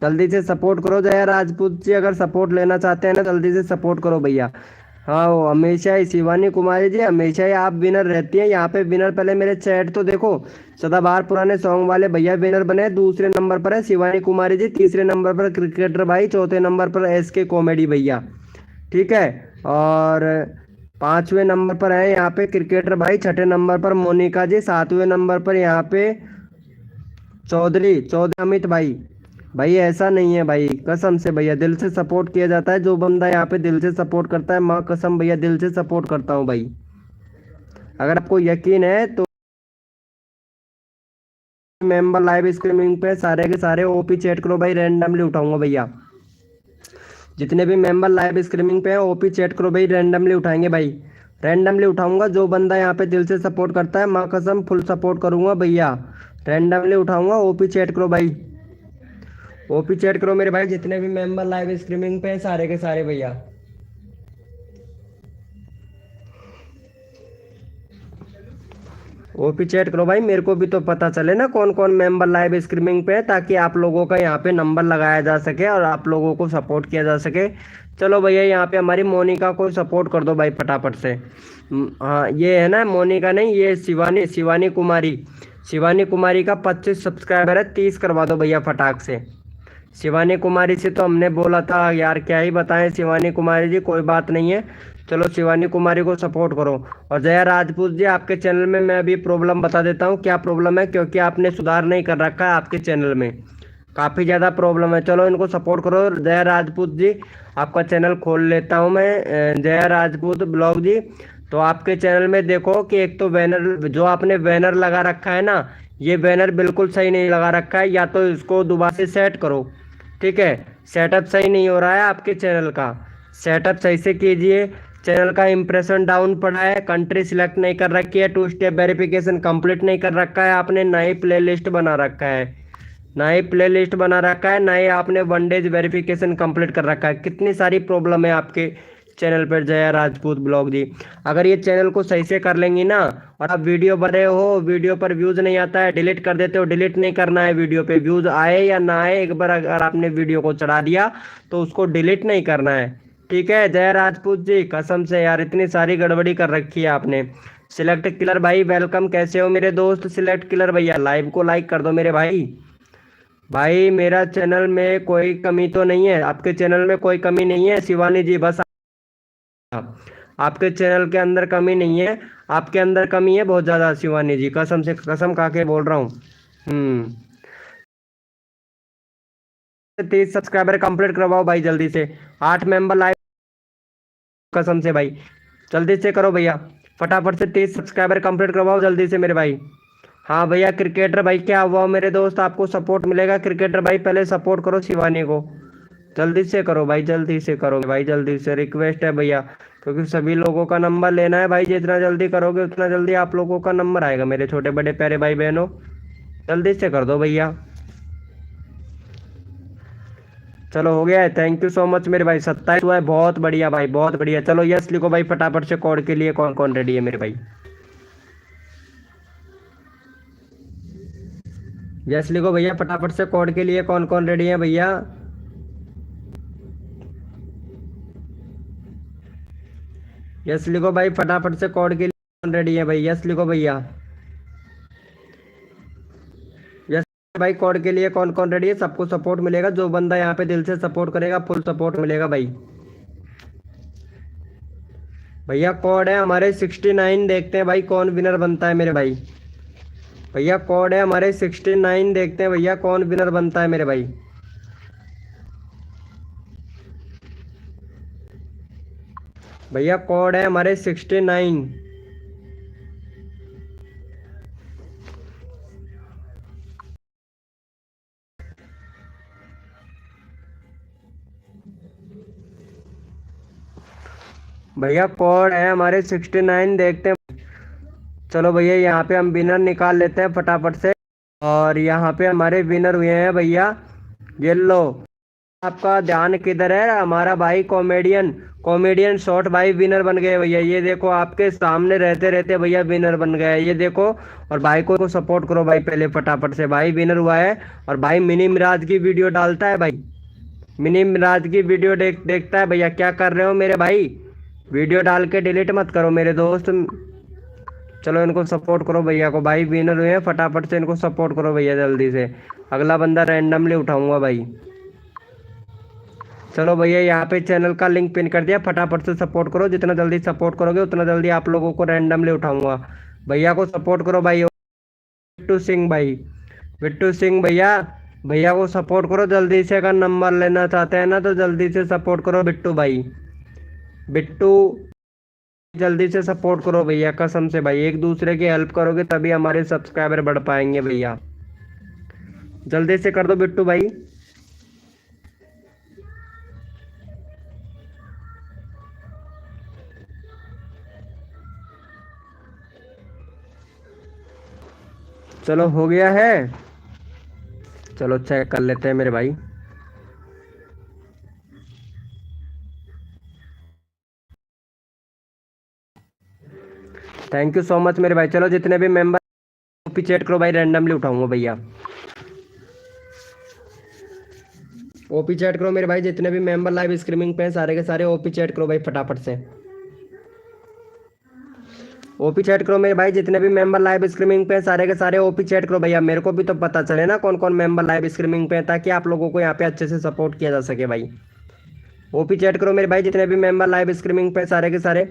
Speaker 1: जल्दी से सपोर्ट करो, जया राजपूत जी अगर सपोर्ट लेना चाहते हैं ना जल्दी से सपोर्ट करो भैया। हाँ वो हमेशा ही शिवानी कुमारी जी, हमेशा ही आप विनर रहती हैं यहाँ पे। विनर पहले मेरे चैट तो देखो, सदाबहार पुराने सॉन्ग वाले भैया विनर बने, दूसरे नंबर पर है शिवानी कुमारी जी, तीसरे नंबर पर क्रिकेटर भाई, चौथे नंबर पर SK कॉमेडी भैया, ठीक है? और पांचवें नंबर पर है यहाँ पे क्रिकेटर भाई, छठे नंबर पर मोनिका जी, सातवें नंबर पर यहाँ पे चौधरी अमित भाई। भाई ऐसा नहीं है भाई, कसम से भैया दिल से सपोर्ट किया जाता है, जो बंदा यहाँ पे दिल से सपोर्ट करता है, माँ कसम भैया दिल से सपोर्ट करता हूँ भाई। अगर आपको यकीन है तो मेंबर लाइव स्ट्रीमिंग पे सारे के सारे OP चैट करो भाई, रैंडमली उठाऊंगा भैया। जितने भी मेंबर लाइव स्ट्रीमिंग पे हैं OP चैट करो भाई, रैंडमली उठाएंगे भाई, रैंडमली उठाऊंगा। जो बंदा यहाँ पे दिल से सपोर्ट करता है, माँ कसम फुल सपोर्ट करूंगा भैया, रैंडमली उठाऊंगा। OP चैट करो भाई, OP चैट करो मेरे भाई, जितने भी मेंबर लाइव स्ट्रीमिंग पे हैं सारे के सारे भैया। OP चैट करो भाई, मेरे को भी तो पता चले ना कौन कौन मेंबर लाइव स्ट्रीमिंग पे है, ताकि आप लोगों का यहाँ पे नंबर लगाया जा सके और आप लोगों को सपोर्ट किया जा सके। चलो भैया यहाँ पे हमारी मोनिका को सपोर्ट कर दो भाई फटाफट से। हाँ ये है ना मोनिका, नहीं ये शिवानी कुमारी, शिवानी कुमारी का 25 सब्सक्राइबर है, 30 करवा दो भैया फटाक से। शिवानी कुमारी से तो हमने बोला था यार, क्या ही बताएं शिवानी कुमारी जी, कोई बात नहीं है। चलो शिवानी कुमारी को सपोर्ट करो। और जया राजपूत जी आपके चैनल में मैं अभी प्रॉब्लम बता देता हूँ क्या प्रॉब्लम है, क्योंकि आपने सुधार नहीं कर रखा है आपके चैनल में, काफ़ी ज़्यादा प्रॉब्लम है। चलो इनको सपोर्ट करो जया राजपूत जी, आपका चैनल खोल लेता हूँ मैं, जया राजपूत ब्लॉग जी। तो आपके चैनल में देखो कि एक तो बैनर जो आपने बैनर लगा रखा है ना, ये बैनर बिल्कुल सही नहीं लगा रखा है, या तो इसको दोबारा से सेट करो। ठीक है, सेटअप सही नहीं हो रहा है आपके चैनल का, सेटअप सही से कीजिए। चैनल का इंप्रेशन डाउन पड़ा है, कंट्री सिलेक्ट नहीं कर रखी है, 2 स्टेप वेरिफिकेशन कंप्लीट नहीं कर रखा है आपने, ना ही प्ले लिस्ट बना रखा है, ना ही प्ले लिस्ट बना रखा है, ना ही आपने 1 डेज वेरिफिकेशन कंप्लीट कर रखा है। कितनी सारी प्रॉब्लम है आपके चैनल पर जया राजपूत ब्लॉग जी। अगर ये चैनल को सही से कर लेंगी ना, और आप वीडियो बने हो, वीडियो पर व्यूज नहीं आता है, डिलीट कर देते हो, डिलीट नहीं करना है, वीडियो पे व्यूज आए या ना आए, एक बार अगर आपने वीडियो को चढ़ा दिया तो उसको डिलीट नहीं करना है। ठीक है जय राजपूत जी, कसम से यार इतनी सारी गड़बड़ी कर रखी है आपने। सिलेक्ट किलर भाई वेलकम, कैसे हो मेरे दोस्त सिलेक्ट किलर भैया, लाइव को लाइक कर दो मेरे भाई। भाई मेरा चैनल में कोई कमी तो नहीं है, आपके चैनल में कोई कमी नहीं है शिवानी जी, बस आपके चैनल के अंदर कमी नहीं है, आपके अंदर कमी है बहुत ज्यादा शिवानी जी, कसम से कसम खा के बोल रहा हूँ। 30 सब्सक्राइबर कंप्लीट करवाओ भाई जल्दी से, 8 मेंबर लाइव, कसम से भाई जल्दी से करो भैया, फटाफट से 30 सब्सक्राइबर कंप्लीट करवाओ जल्दी से मेरे भाई। हाँ भैया क्रिकेटर भाई क्या हुआ मेरे दोस्त, आपको सपोर्ट मिलेगा क्रिकेटर भाई, पहले सपोर्ट करो शिवानी को, जल्दी से करो भाई, जल्दी से करो भाई, जल्दी से रिक्वेस्ट है भैया, क्योंकि सभी लोगों का नंबर लेना है भाई, जितना जल्दी करोगे उतना जल्दी आप लोगों का नंबर आएगा मेरे छोटे बड़े प्यारे भाई बहनों, जल्दी से कर दो भैया। चलो हो गया है, थैंक यू सो मच मेरे भाई, 27 हुआ है, बहुत बढ़िया भाई बहुत बढ़िया। चलो यस लिखो भाई फटाफट से, कोड के लिए कौन कौन रेडी है मेरे भाई, यस लिखो भैया फटाफट से, कोड के लिए कौन कौन रेडी है भैया। यस लिखो भाई फटाफट से, कोड के लिए कौन रेडी है भाई, यस लिखो भैया। यस भाई कोड के लिए कौन कौन रेडी है, सबको सपोर्ट मिलेगा, जो बंदा यहाँ पे दिल से सपोर्ट करेगा फुल सपोर्ट मिलेगा भाई। भैया कोड है हमारे 69, देखते हैं भाई कौन विनर बनता है मेरे भाई। भैया कोड है हमारे 69, देखते हैं भैया कौन विनर बनता है मेरे भाई। भैया कोड है हमारे 69। भैया कोड है हमारे 69, देखते हैं। चलो भैया यहाँ पे हम विनर निकाल लेते हैं फटाफट से, और यहाँ पे हमारे विनर हुए हैं भैया, ये लो। आपका ध्यान किधर है, हमारा भाई कॉमेडियन, कॉमेडियन शॉर्ट भाई विनर बन गए भैया, ये देखो आपके सामने रहते रहते भैया विनर बन गए, ये देखो। और भाई को सपोर्ट करो भाई पहले फटाफट से, भाई विनर हुआ है। और भाई मिनी मिराज की वीडियो डालता है भाई, मिनी मिराज की वीडियो देखता है भैया, क्या कर रहे हो मेरे भाई, वीडियो डाल के डिलीट मत करो मेरे दोस्त। चलो इनको सपोर्ट करो भैया को, भाई विनर हुए हैं, फटाफट से इनको सपोर्ट करो भैया जल्दी से, अगला बंदा रैंडमली उठाऊंगा भाई। चलो भैया यहाँ पे चैनल का लिंक पिन कर दिया, फटाफट से सपोर्ट करो, जितना जल्दी सपोर्ट करोगे उतना जल्दी आप लोगों को रैंडमली उठाऊंगा। भैया को सपोर्ट करो भाई, बिट्टू सिंह भाई, बिट्टू सिंह भैया, भैया को सपोर्ट करो जल्दी से, अगर नंबर लेना चाहते हैं ना तो जल्दी से सपोर्ट करो बिट्टू भाई, बिट्टू जल्दी से सपोर्ट करो भैया, कसम से भाई एक दूसरे की हेल्प करोगे तभी हमारे सब्सक्राइबर बढ़ पाएंगे भैया, जल्दी से कर दो बिट्टू भाई। चलो हो गया है, चलो चेक कर लेते हैं मेरे भाई। थैंक यू सो मच मेरे भाई। चलो जितने भी मेंबर ओपी चैट करो भाई, रैंडमली उठाऊंगा भैया, ओपी चैट करो मेरे भाई, जितने भी मेंबर लाइव स्ट्रीमिंग पे हैं सारे के सारे ओपी चैट करो भाई फटाफट से, ओपी चैट करो मेरे भाई, जितने भी मेंबर लाइव स्ट्रीमिंग पे हैं सारे के सारे ओपी चैट करो भैया, मेरे को भी तो पता चले ना कौन कौन मेंबर लाइव स्ट्रीमिंग पे है, ताकि आप लोगों को यहाँ पे अच्छे से सपोर्ट किया जा सके भाई। ओपी चैट करो मेरे भाई, जितने भी मेंबर लाइव स्ट्रीमिंग पे सारे के सारे।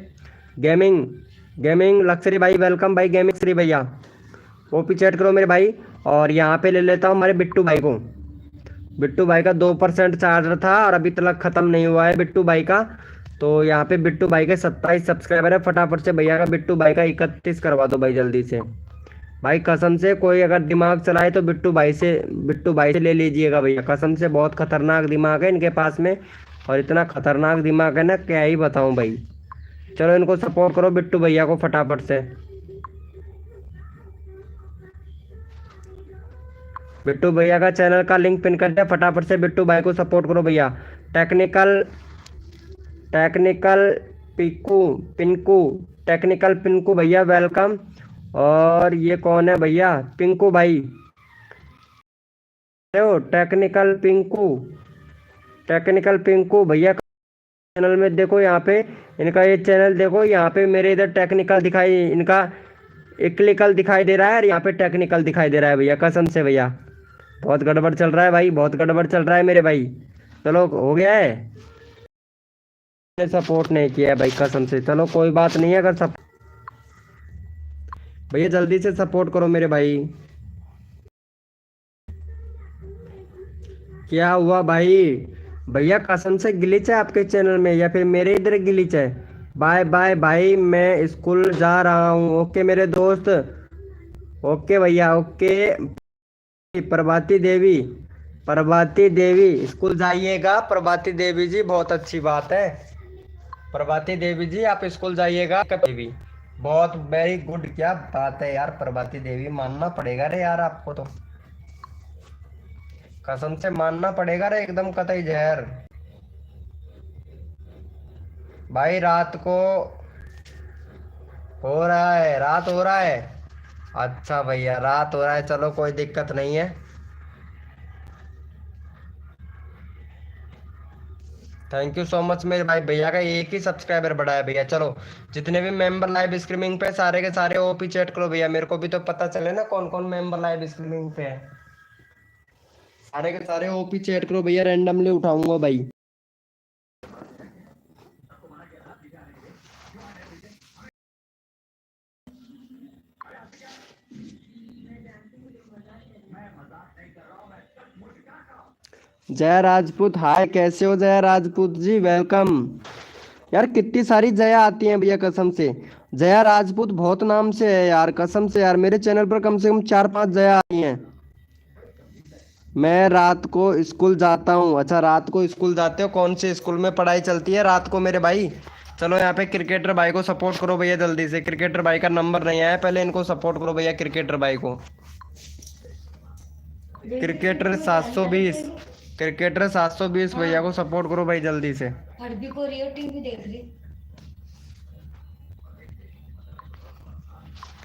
Speaker 1: गेमिंग गेमिंग लक्सरी भाई वेलकम भाई, गेमिंग श्री भैया ओपी चैट करो मेरे भाई। और यहाँ पे ले लेता हूँ हमारे बिट्टू भाई को, बिट्टू भाई का 2% चार्जर था और अभी तक ख़त्म नहीं हुआ है बिट्टू भाई का, तो यहाँ पे बिट्टू भाई के 27 सब्सक्राइबर है, फटाफट से भैया का बिट्टू भाई का 31 करवा दो भाई जल्दी से। भाई कसम से कोई अगर दिमाग चलाए तो बिट्टू भाई से ले लीजिएगा भैया, कसम से बहुत खतरनाक दिमाग है इनके पास में। और इतना खतरनाक दिमाग है ना, क्या ही बताऊं भाई। चलो इनको सपोर्ट करो बिट्टू भैया को फटाफट से। बिट्टू भैया का चैनल का लिंक पिन कर दिया, फटाफट से बिट्टू भाई को सपोर्ट करो भैया। Technical technical Pinku Pinku technical Pinku भैया वेलकम। और ये कौन है भैया? पिंकू भाई हो? टेक्निकल पिंकू भैया चैनल में देखो, यहाँ पे इनका ये चैनल देखो, यहाँ पे मेरे इधर टेक्निकल दिखाई, इनका इक्लिकल दिखाई दे रहा है और यहाँ पे टेक्निकल दिखाई दे रहा है भैया, कसम से भैया बहुत गड़बड़ चल रहा है भाई, बहुत गड़बड़ चल रहा है मेरे भाई। चलो हो गया है, सपोर्ट नहीं किया है भाई कसम से। चलो कोई बात नहीं है, अगर सब भैया जल्दी से सपोर्ट करो मेरे भाई। क्या हुआ भाई? भैया कसम से ग्लिच है आपके चैनल में या फिर मेरे इधर ग्लिच है? बाय बाय भाई, मैं स्कूल जा रहा हूँ। ओके मेरे दोस्त, ओके भैया ओके। प्रभाती देवी स्कूल जाइएगा। प्रभाती देवी जी बहुत अच्छी बात है। प्रभाती देवी जी आप स्कूल जाइएगा कभी। बहुत वेरी गुड, क्या बात है यार, प्रभाती देवी मानना पड़ेगा रे यार आपको तो, कसम से मानना पड़ेगा रे, एकदम कतई जहर। भाई रात को हो रहा है, रात हो रहा है। अच्छा भैया रात हो रहा है, चलो कोई दिक्कत नहीं है। थैंक यू सो मच मेरे भाई, भैया का एक ही सब्सक्राइबर बढ़ा है भैया। चलो जितने भी मेंबर लाइव स्ट्रीमिंग पे सारे के सारे ओपी चैट करो भैया, मेरे को भी तो पता चले ना कौन कौन मेंबर लाइव स्ट्रीमिंग पे है। सारे के सारे ओपी चैट करो भैया, रैंडमली उठाऊंगा भाई। जया राजपूत हाय, कैसे हो जया राजपूत जी? वेलकम। यार कितनी सारी जया आती हैं भैया कसम से। जया राजपूत बहुत नाम से है यार, कसम से यार मेरे चैनल पर कम से कम 4-5 जया आई हैं। मैं रात को स्कूल जाता हूँ। अच्छा रात को स्कूल जाते हो, कौन से स्कूल में पढ़ाई चलती है रात को मेरे भाई? चलो यहाँ पे क्रिकेटर भाई को सपोर्ट करो भैया जल्दी से। क्रिकेटर भाई का नंबर नहीं आया, पहले इनको सपोर्ट करो भैया क्रिकेटर भाई को। क्रिकेटर 720 क्रिकेटर 720 भैया को सपोर्ट करो भाई जल्दी से।
Speaker 2: अरबी को रियो टीवी देख रही।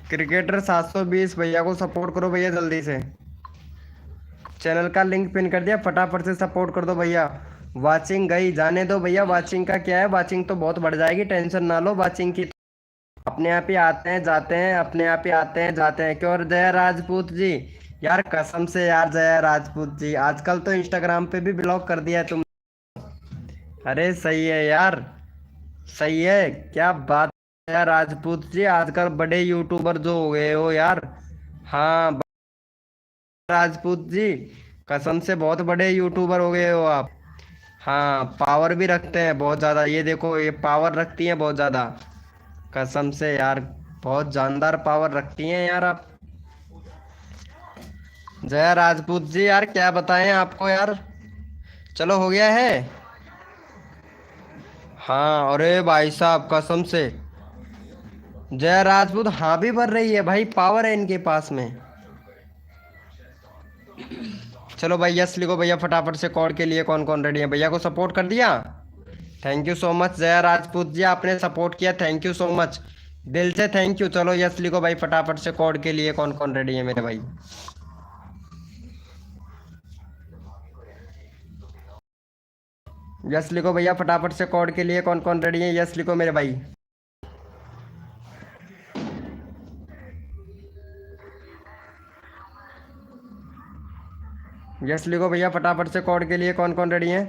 Speaker 1: क्रिकेटर 720 भैया को सपोर्ट करो भैया जल्दी से। चैनल का लिंक पिन कर दिया, फटाफट से सपोर्ट कर दो भैया। वाचिंग गई, जाने दो भैया, वाचिंग का क्या है, वाचिंग तो बहुत बढ़ जाएगी, टेंशन ना लो वाचिंग की। अपने आप ही आते हैं जाते हैं, अपने आप ही आते हैं जाते हैं। क्यों जया राजपूत जी? यार कसम से यार जया राजपूत जी, आजकल तो इंस्टाग्राम पे भी ब्लॉक कर दिया है तुम। अरे सही है यार, सही है, क्या बात है यार राजपूत जी, आजकल बड़े यूट्यूबर जो हो गए हो यार। हाँ राजपूत जी, कसम से बहुत बड़े यूट्यूबर हो गए हो आप। हाँ पावर भी रखते हैं बहुत ज़्यादा, ये देखो ये पावर रखती हैं बहुत ज़्यादा, कसम से यार बहुत जानदार पावर रखती हैं यार आप। जया राजपूत जी यार क्या बताएं आपको यार। चलो हो गया है। हाँ अरे भाई साहब कसम से जया राजपूत हाँ भी भर रही है भाई, पावर है इनके पास में। चलो भाई यस लिखो भैया फटाफट से, कॉल के लिए कौन कौन रेडी है? भैया को सपोर्ट कर दिया। Thank you so much Jaya Rajput ji, आपने सपोर्ट किया, थैंक यू सो मच, दिल से थैंक यू। चलो यस लिखो भाई फटाफट से, कोड के लिए कौन कौन रेडी है मेरे भाई? यस लिखो भैया फटाफट से, कोड के लिए कौन कौन रेडी है? यस लिखो मेरे भाई। यस लिखो भैया फटाफट से, कोड के लिए कौन कौन रेडी है?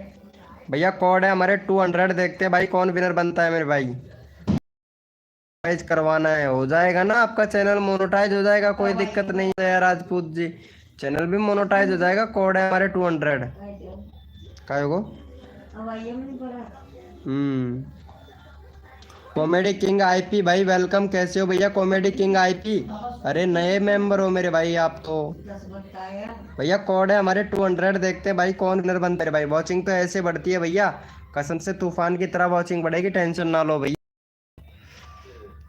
Speaker 1: भैया कोड है हमारे 200, देखते हैं भाई कौन विनर बनता है मेरे भाई। मोनेटाइज करवाना है, हो जाएगा ना आपका चैनल मोनेटाइज हो जाएगा, कोई दिक्कत नहीं है राजपूत जी, चैनल भी मोनेटाइज हो जाएगा। कोड है हमारे 200 का को। हम्म कॉमेडी किंग आईपी भाई वेलकम, कैसे हो भैया कॉमेडी किंग आईपी। अरे नए मेंबर हो मेरे भाई आप तो। भैया कोड है हमारे 200, देखते हैं भाई कौन विनर बनता है भाई। वॉचिंग तो ऐसे बढ़ती है भैया, कसम से तूफान की तरह वॉचिंग बढ़ेगी, टेंशन ना लो भैया।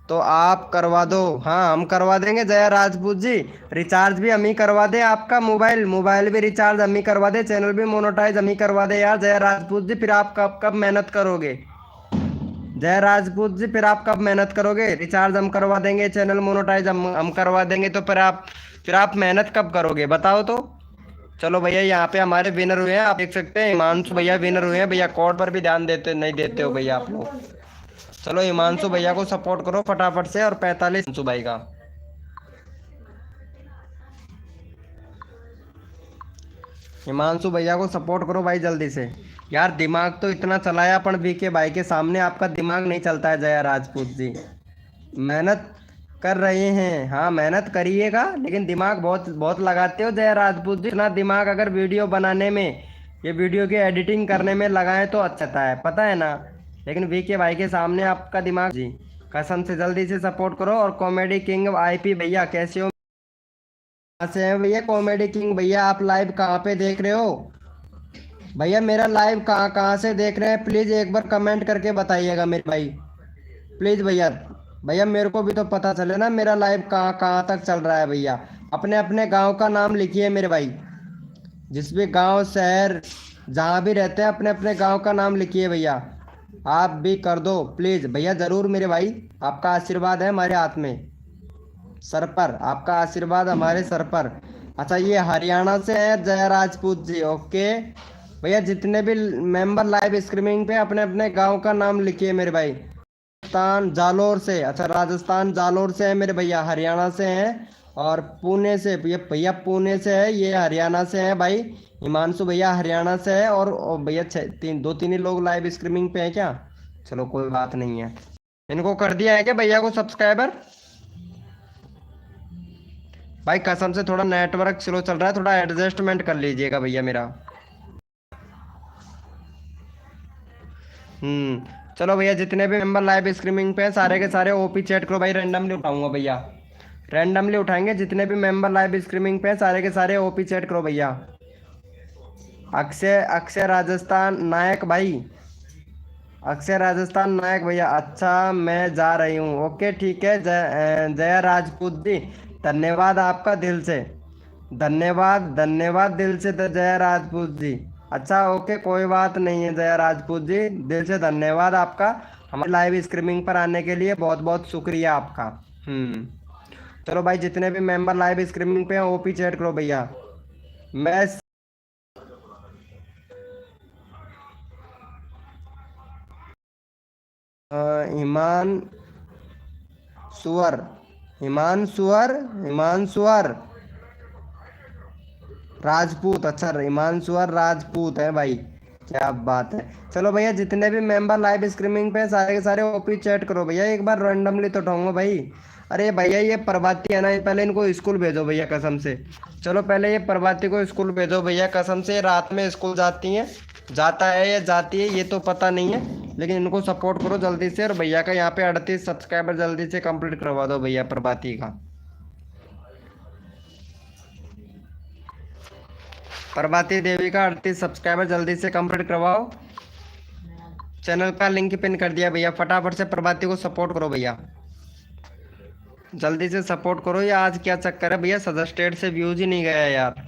Speaker 1: तो आप करवा दो, हाँ हम करवा देंगे जया राजपूत जी। रिचार्ज भी हम ही करवा दे आपका, मोबाइल मोबाइल भी रिचार्ज हम ही करवा दे, चैनल भी मोनेटाइज हम ही करवा दे यार जया राजपूत जी। फिर आप कब कब मेहनत करोगे जय राजपूत जी, फिर आप कब मेहनत करोगे। रिचार्ज हम करवा देंगे, चैनल मोनेटाइज हम करवा देंगे, तो फिर आप मेहनत कब करोगे बताओ तो। चलो भैया यहाँ पे हमारे विनर हुए हैं, आप देख सकते हैं हिमांशु भैया विनर हुए हैं भैया। कोड पर भी ध्यान देते नहीं देते हो भैया आप लोग। चलो हिमांशु भैया को सपोर्ट करो फटाफट से, और 45 हिमांशु भाई का। हिमांशु भैया को सपोर्ट करो भाई जल्दी से। यार दिमाग तो इतना चलाया, पर बीके भाई के सामने आपका दिमाग नहीं चलता है जया राजपूत जी। मेहनत कर रहे हैं, हाँ मेहनत करिएगा, लेकिन दिमाग बहुत बहुत लगाते हो जया राजपूत जी। इतना दिमाग अगर वीडियो बनाने में, ये वीडियो की एडिटिंग करने में लगाएं तो अच्छा है, पता है ना। लेकिन वीके भाई के सामने आपका दिमाग जी, कसम से जल्दी से सपोर्ट करो। और कॉमेडी किंग आईपी भैया कैसे हो, कहाँ से हैं भैया कॉमेडी किंग भैया, आप लाइव कहाँ पे देख रहे हो भैया। मेरा लाइव कहाँ कहाँ से देख रहे हैं, प्लीज़ एक बार कमेंट करके बताइएगा मेरे भाई, प्लीज़ भैया। भैया मेरे को भी तो पता चले ना मेरा लाइव कहाँ कहाँ तक चल रहा है भैया। अपने अपने गांव का नाम लिखिए मेरे भाई, जिस भी गांव शहर जहाँ भी रहते हैं अपने अपने गांव का नाम लिखिए भैया। आप भी कर दो प्लीज़ भैया, ज़रूर मेरे भाई, आपका आशीर्वाद है हमारे हाथ में, सर पर आपका आशीर्वाद हमारे सर पर। अच्छा ये हरियाणा से है जया राजपूत जी, ओके भैया। जितने भी मेंबर लाइव स्ट्रीमिंग पे अपने अपने गांव का नाम लिखिए मेरे भाई। राजस्थान जालोर से, अच्छा राजस्थान जालोर से है मेरे भैया, हरियाणा से हैं। और पुणे से, ये भैया पुणे से है, ये हरियाणा से है भाई। हिमांशु भैया हरियाणा से है। और भैया दो तीन ही लोग लाइव स्ट्रीमिंग पे हैं क्या। चलो कोई बात नहीं है। इनको कर दिया है क्या भैया को सब्सक्राइबर। भाई कसम से थोड़ा नेटवर्क स्लो चल रहा है, थोड़ा एडजस्टमेंट कर लीजिएगा भैया मेरा। चलो भैया जितने भी मेंबर लाइव स्ट्रीमिंग पे हैं सारे के सारे ओपी चैट करो भाई, रैंडमली उठाऊंगा भैया, रैंडमली उठाएंगे। जितने भी मेंबर लाइव स्ट्रीमिंग पे हैं सारे के सारे ओपी चैट करो भैया। अक्षय अक्षय राजस्थान नायक भाई, अक्षय राजस्थान नायक भैया, अच्छा मैं जा रही हूँ, ओके ठीक है। जया राजपूत जी धन्यवाद आपका दिल से, धन्यवाद धन्यवाद दिल से जया राजपूत जी। अच्छा ओके कोई बात नहीं है जया राजपूत जी, दिल से धन्यवाद आपका हमारे लाइव स्ट्रीमिंग पर आने के लिए, बहुत बहुत शुक्रिया आपका। चलो भाई जितने भी मेंबर लाइव स्ट्रीमिंग पे हैं ओपी चैट करो भैया। मैं ईमान सुअर, हिमांशुअर हिमांशुअर राजपूत, अच्छा हिमांशुअर राजपूत है भाई, क्या बात है। चलो भैया जितने भी मेंबर लाइव स्ट्रीमिंग पे हैं सारे के सारे ओपी चैट करो भैया, एक बार रैंडमली तो उठाऊंगा भाई। अरे भैया ये प्रभाती है ना, ये पहले इनको स्कूल भेजो भैया कसम से। चलो पहले ये प्रभाती को स्कूल भेजो भैया कसम से, रात में स्कूल जाती हैं, जाता है या जाती है ये तो पता नहीं है, लेकिन इनको सपोर्ट करो जल्दी से। और भैया का यहाँ पे 38 सब्सक्राइबर जल्दी से कंप्लीट करवा दो भैया प्रभाती का। प्रभाती देवी का 38 सब्सक्राइबर जल्दी से कंप्लीट करवाओ। चैनल का लिंक पिन कर दिया भैया, फटाफट से प्रभाती को सपोर्ट करो भैया, जल्दी से सपोर्ट करो। ये आज क्या चक्कर है भैया, सजेस्टेड से व्यूज ही नहीं गया यार।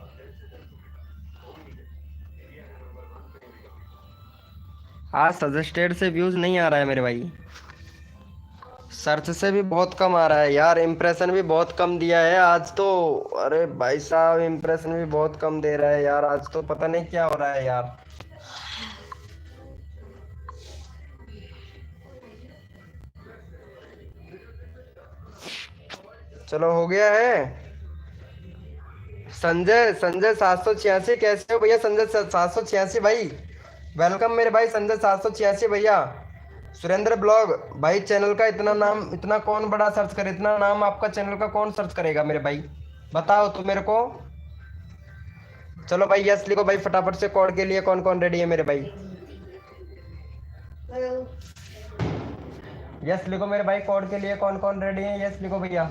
Speaker 1: आज सजेस्टेड से व्यूज नहीं आ रहा है मेरे भाई, सर्च से भी बहुत कम आ रहा है यार, इम्प्रेशन भी बहुत कम दिया है आज तो। अरे भाई साहब इम्प्रेशन भी बहुत कम दे रहा है यार आज तो, पता नहीं क्या हो रहा है यार। चलो हो गया है। संजय संजय 786 कैसे हो भैया, संजय 786 भाई वेलकम मेरे भाई, संजय 786 भैया। सुरेंद्र ब्लॉग भाई, चैनल का इतना नाम इतना कौन बड़ा सर्च करे, इतना नाम आपका चैनल का कौन सर्च करेगा मेरे भाई, बताओ तो मेरे को। चलो भाई यस लिखो भाई फटाफट से, कोड के लिए कौन कौन रेडी है मेरे भाई। यस लिखो मेरे भाई, कोड के लिए कौन कौन रेडी है, यस लिखो भैया।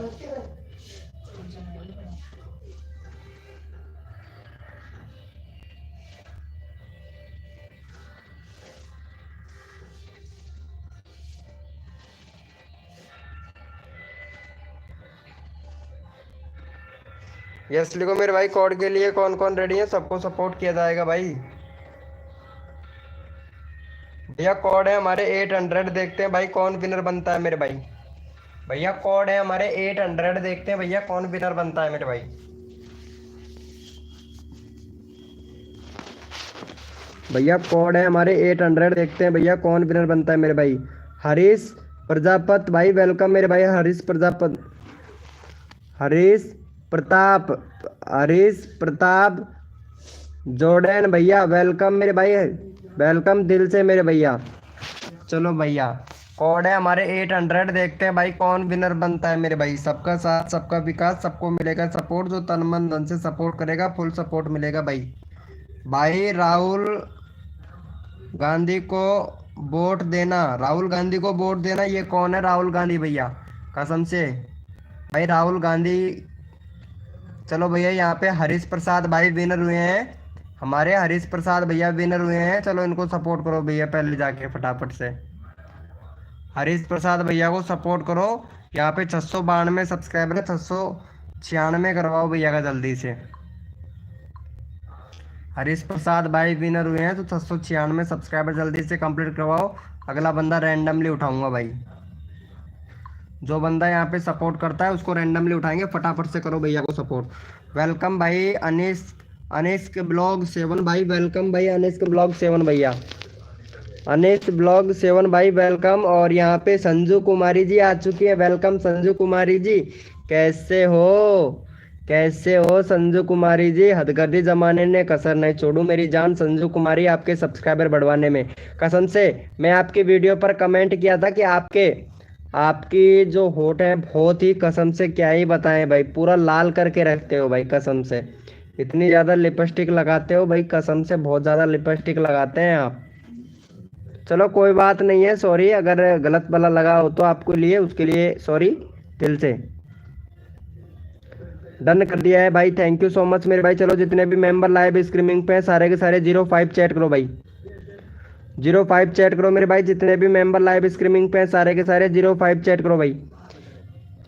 Speaker 1: यस लिखो मेरे भाई, कोड के लिए कौन कौन रेडी है, सबको सपोर्ट किया जाएगा भाई। भैया कोड है हमारे 800, देखते हैं भाई कौन विनर बनता है मेरे भाई। भैया कोड है हमारे 800, देखते हैं भैया कौन विनर बनता है मेरे भाई। भैया कोड है हमारे 800, देखते हैं भैया कौन विनर बनता है मेरे भाई। हरीश प्रजापत भाई वेलकम मेरे भाई, हरीश प्रजापत, हरीश प्रताप, हरीश प्रताप जॉर्डन भैया वेलकम मेरे भाई, वेलकम दिल से मेरे भैया। चलो भैया कोड है हमारे 800, देखते हैं भाई कौन विनर बनता है मेरे भाई। सबका साथ सबका विकास, सबको मिलेगा सपोर्ट, जो तन मन धन से सपोर्ट करेगा फुल सपोर्ट मिलेगा भाई। भाई राहुल गांधी को वोट देना, राहुल गांधी को वोट देना, ये कौन है राहुल गांधी भैया, कसम से भाई राहुल गांधी। चलो भैया यहाँ पे हरीश प्रसाद भाई विनर हुए हैं, हमारे हरीश प्रसाद भैया विनर हुए हैं। चलो इनको सपोर्ट करो भैया, पहले जाके फटाफट से हरीश प्रसाद भैया को सपोर्ट करो। यहाँ पे 692 सब्सक्राइबर है, 696 करवाओ भैया का जल्दी से। हरीश प्रसाद भाई विनर हुए हैं, तो 696 सब्सक्राइबर जल्दी से कंप्लीट करवाओ। अगला बंदा रैंडमली उठाऊंगा भाई, जो बंदा यहाँ पे सपोर्ट करता है उसको रैंडमली उठाएंगे। फटाफट से करो भैया को सपोर्ट। वेलकम भाई अनिश, अनिश के ब्लॉग 7 भाई वेलकम भाई, अनिश के ब्लॉग 7 भैया, अनिश ब्लॉग 7 भाई वेलकम। और यहाँ पे संजू कुमारी जी आ चुकी है, वेलकम संजू कुमारी जी, कैसे हो, कैसे हो संजू कुमारी जी। हदगर्दी जमाने ने कसर नहीं छोड़ू मेरी जान संजू कुमारी, आपके सब्सक्राइबर बढ़वाने में। कसम से मैं आपकी वीडियो पर कमेंट किया था कि आपकी जो होठ है बहुत ही, कसम से क्या ही बताएं भाई, पूरा लाल करके रखते हो भाई, कसम से इतनी ज़्यादा लिपस्टिक लगाते हो भाई, कसम से बहुत ज़्यादा लिपस्टिक लगाते हैं आप। चलो कोई बात नहीं है, सॉरी अगर गलत भला लगा हो तो आपको लिए, उसके लिए सॉरी दिल से। डन कर दिया है भाई, थैंक यू सो मच मेरे भाई। चलो जितने भी मेंबर लाइव स्ट्रीमिंग पे हैं सारे के सारे 05 चैट करो भाई, 05 चैट करो मेरे भाई। जितने भी मेंबर लाइव स्ट्रीमिंग पे हैं सारे के सारे 05 चैट करो भाई,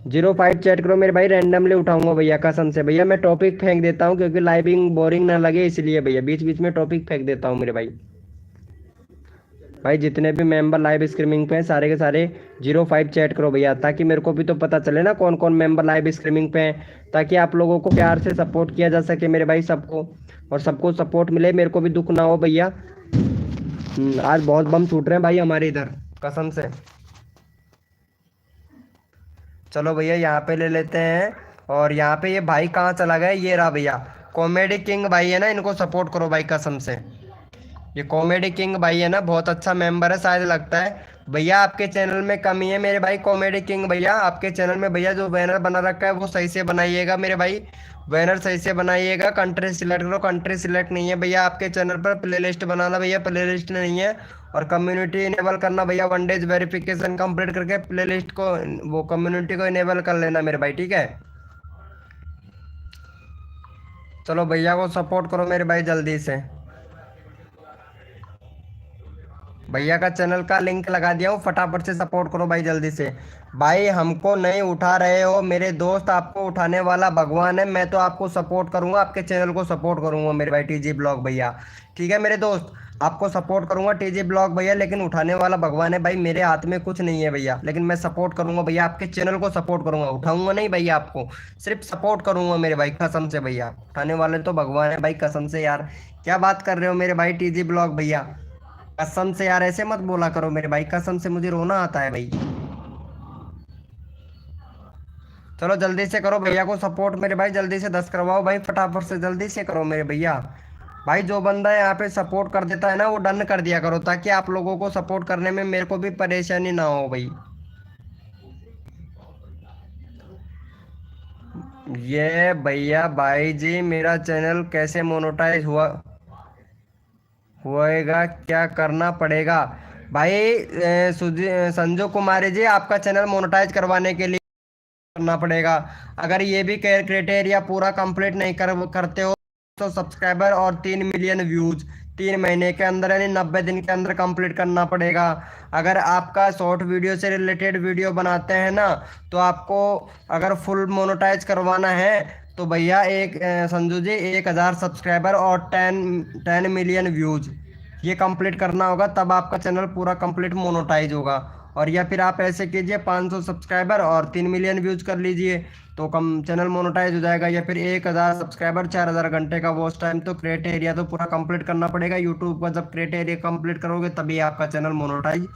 Speaker 1: 05 चैट करो मेरे भाई। रैंडमली उठाऊंगा भैया कसम से भैया, मैं टॉपिक फेंक देता हूँ क्योंकि लाइविंग बोरिंग ना लगे, इसलिए भैया बीच बीच में टॉपिक फेंक देता हूँ मेरे भाई। भाई जितने भी मेंबर लाइव स्ट्रीमिंग पे हैं सारे के सारे 05 चैट करो भैया, ताकि मेरे को भी तो पता चले ना कौन कौन मेंबर लाइव स्ट्रीमिंग पे हैं, ताकि आप लोगों को प्यार से सपोर्ट किया जा सके मेरे भाई सबको, और सबको सपोर्ट मिले, मेरे को भी दुख ना हो भैया। आज बहुत बम छूट रहे हैं भाई हमारे इधर, कसम से। चलो भैया यहाँ पे ले लेते हैं। और यहाँ पे ये भाई कहाँ चला गया, ये रहा भैया कॉमेडी किंग भाई है ना, इनको सपोर्ट करो भाई कसम से। ये कॉमेडी किंग भाई है ना, बहुत अच्छा मेंबर है शायद लगता है भैया। आपके चैनल में कमी है मेरे भाई कॉमेडी किंग भैया, आपके चैनल में भैया जो बैनर बना रखा है वो सही से बनाइएगा मेरे भाई, बैनर सही से बनाइएगा। कंट्री सिलेक्ट करो, कंट्री सिलेक्ट नहीं है भैया आपके चैनल पर। प्लेलिस्ट बनाना भैया, प्लेलिस्ट नहीं है। और कम्युनिटी इनेबल करना भैया, 1 डेज वेरिफिकेशन कंप्लीट करके प्लेलिस्ट को, वो कम्युनिटी को इनेबल कर लेना मेरे भाई, ठीक है। चलो भैया को सपोर्ट करो मेरे भाई जल्दी से। भैया का चैनल का लिंक लगा दिया हूँ, फटाफट से सपोर्ट करो भाई जल्दी से। भाई हमको नहीं उठा रहे हो मेरे दोस्त, आपको उठाने वाला भगवान है। मैं तो आपको सपोर्ट करूंगा, आपके चैनल को सपोर्ट करूंगा मेरे भाई टीजी ब्लॉग भैया, ठीक है मेरे दोस्त। आपको सपोर्ट करूंगा टीजी ब्लॉग भैया, लेकिन उठाने वाला भगवान है भाई, मेरे हाथ में कुछ नहीं है भैया। लेकिन मैं सपोर्ट करूंगा भैया, आपके चैनल को सपोर्ट करूंगा, उठाऊंगा नहीं भैया आपको, सिर्फ सपोर्ट करूंगा मेरे भाई कसम से भैया। उठाने वाले तो भगवान है भाई कसम से। यार क्या बात कर रहे हो मेरे भाई टीजी ब्लॉग भैया, कसम से यार ऐसे मत बोला करो मेरे भाई, कसम से मुझे रोना आता है भाई। चलो जल्दी से करो भैया को सपोर्ट मेरे भाई, जल्दी से 10 करवाओ भाई, फटाफट से जल्दी से करो मेरे भैया। भाई जो बंदा यहाँ पे सपोर्ट कर देता है ना वो डन कर दिया करो, ताकि आप लोगों को सपोर्ट करने में मेरे को भी परेशानी ना हो भाई। ये भैया भाई जी मेरा चैनल कैसे मोनेटाइज होएगा, क्या करना पड़ेगा। भाई संजू कुमारी जी, आपका चैनल मोनेटाइज करवाने के लिए करना पड़ेगा। अगर ये भी क्राइटेरिया पूरा कंप्लीट नहीं करते हो तो सब्सक्राइबर और 3 मिलियन व्यूज 3 महीने के अंदर यानी 90 दिन के अंदर कंप्लीट करना पड़ेगा। अगर आपका शॉर्ट वीडियो से रिलेटेड वीडियो बनाते हैं ना, तो आपको अगर फुल मोनेटाइज करवाना है तो भैया संजू जी 1,000 सब्सक्राइबर और 10 मिलियन व्यूज ये कंप्लीट करना होगा, तब आपका चैनल पूरा कंप्लीट मोनेटाइज होगा। और या फिर आप ऐसे कीजिए 500 सब्सक्राइबर और 3 मिलियन व्यूज कर लीजिए तो कम चैनल मोनेटाइज हो जाएगा। या फिर 1,000 सब्सक्राइबर 4,000 घंटे का वॉच टाइम, तो क्राइटेरिया तो पूरा कंप्लीट करना पड़ेगा यूट्यूब का। जब क्राइटेरिया कंप्लीट करोगे तभी आपका चैनल मोनेटाइज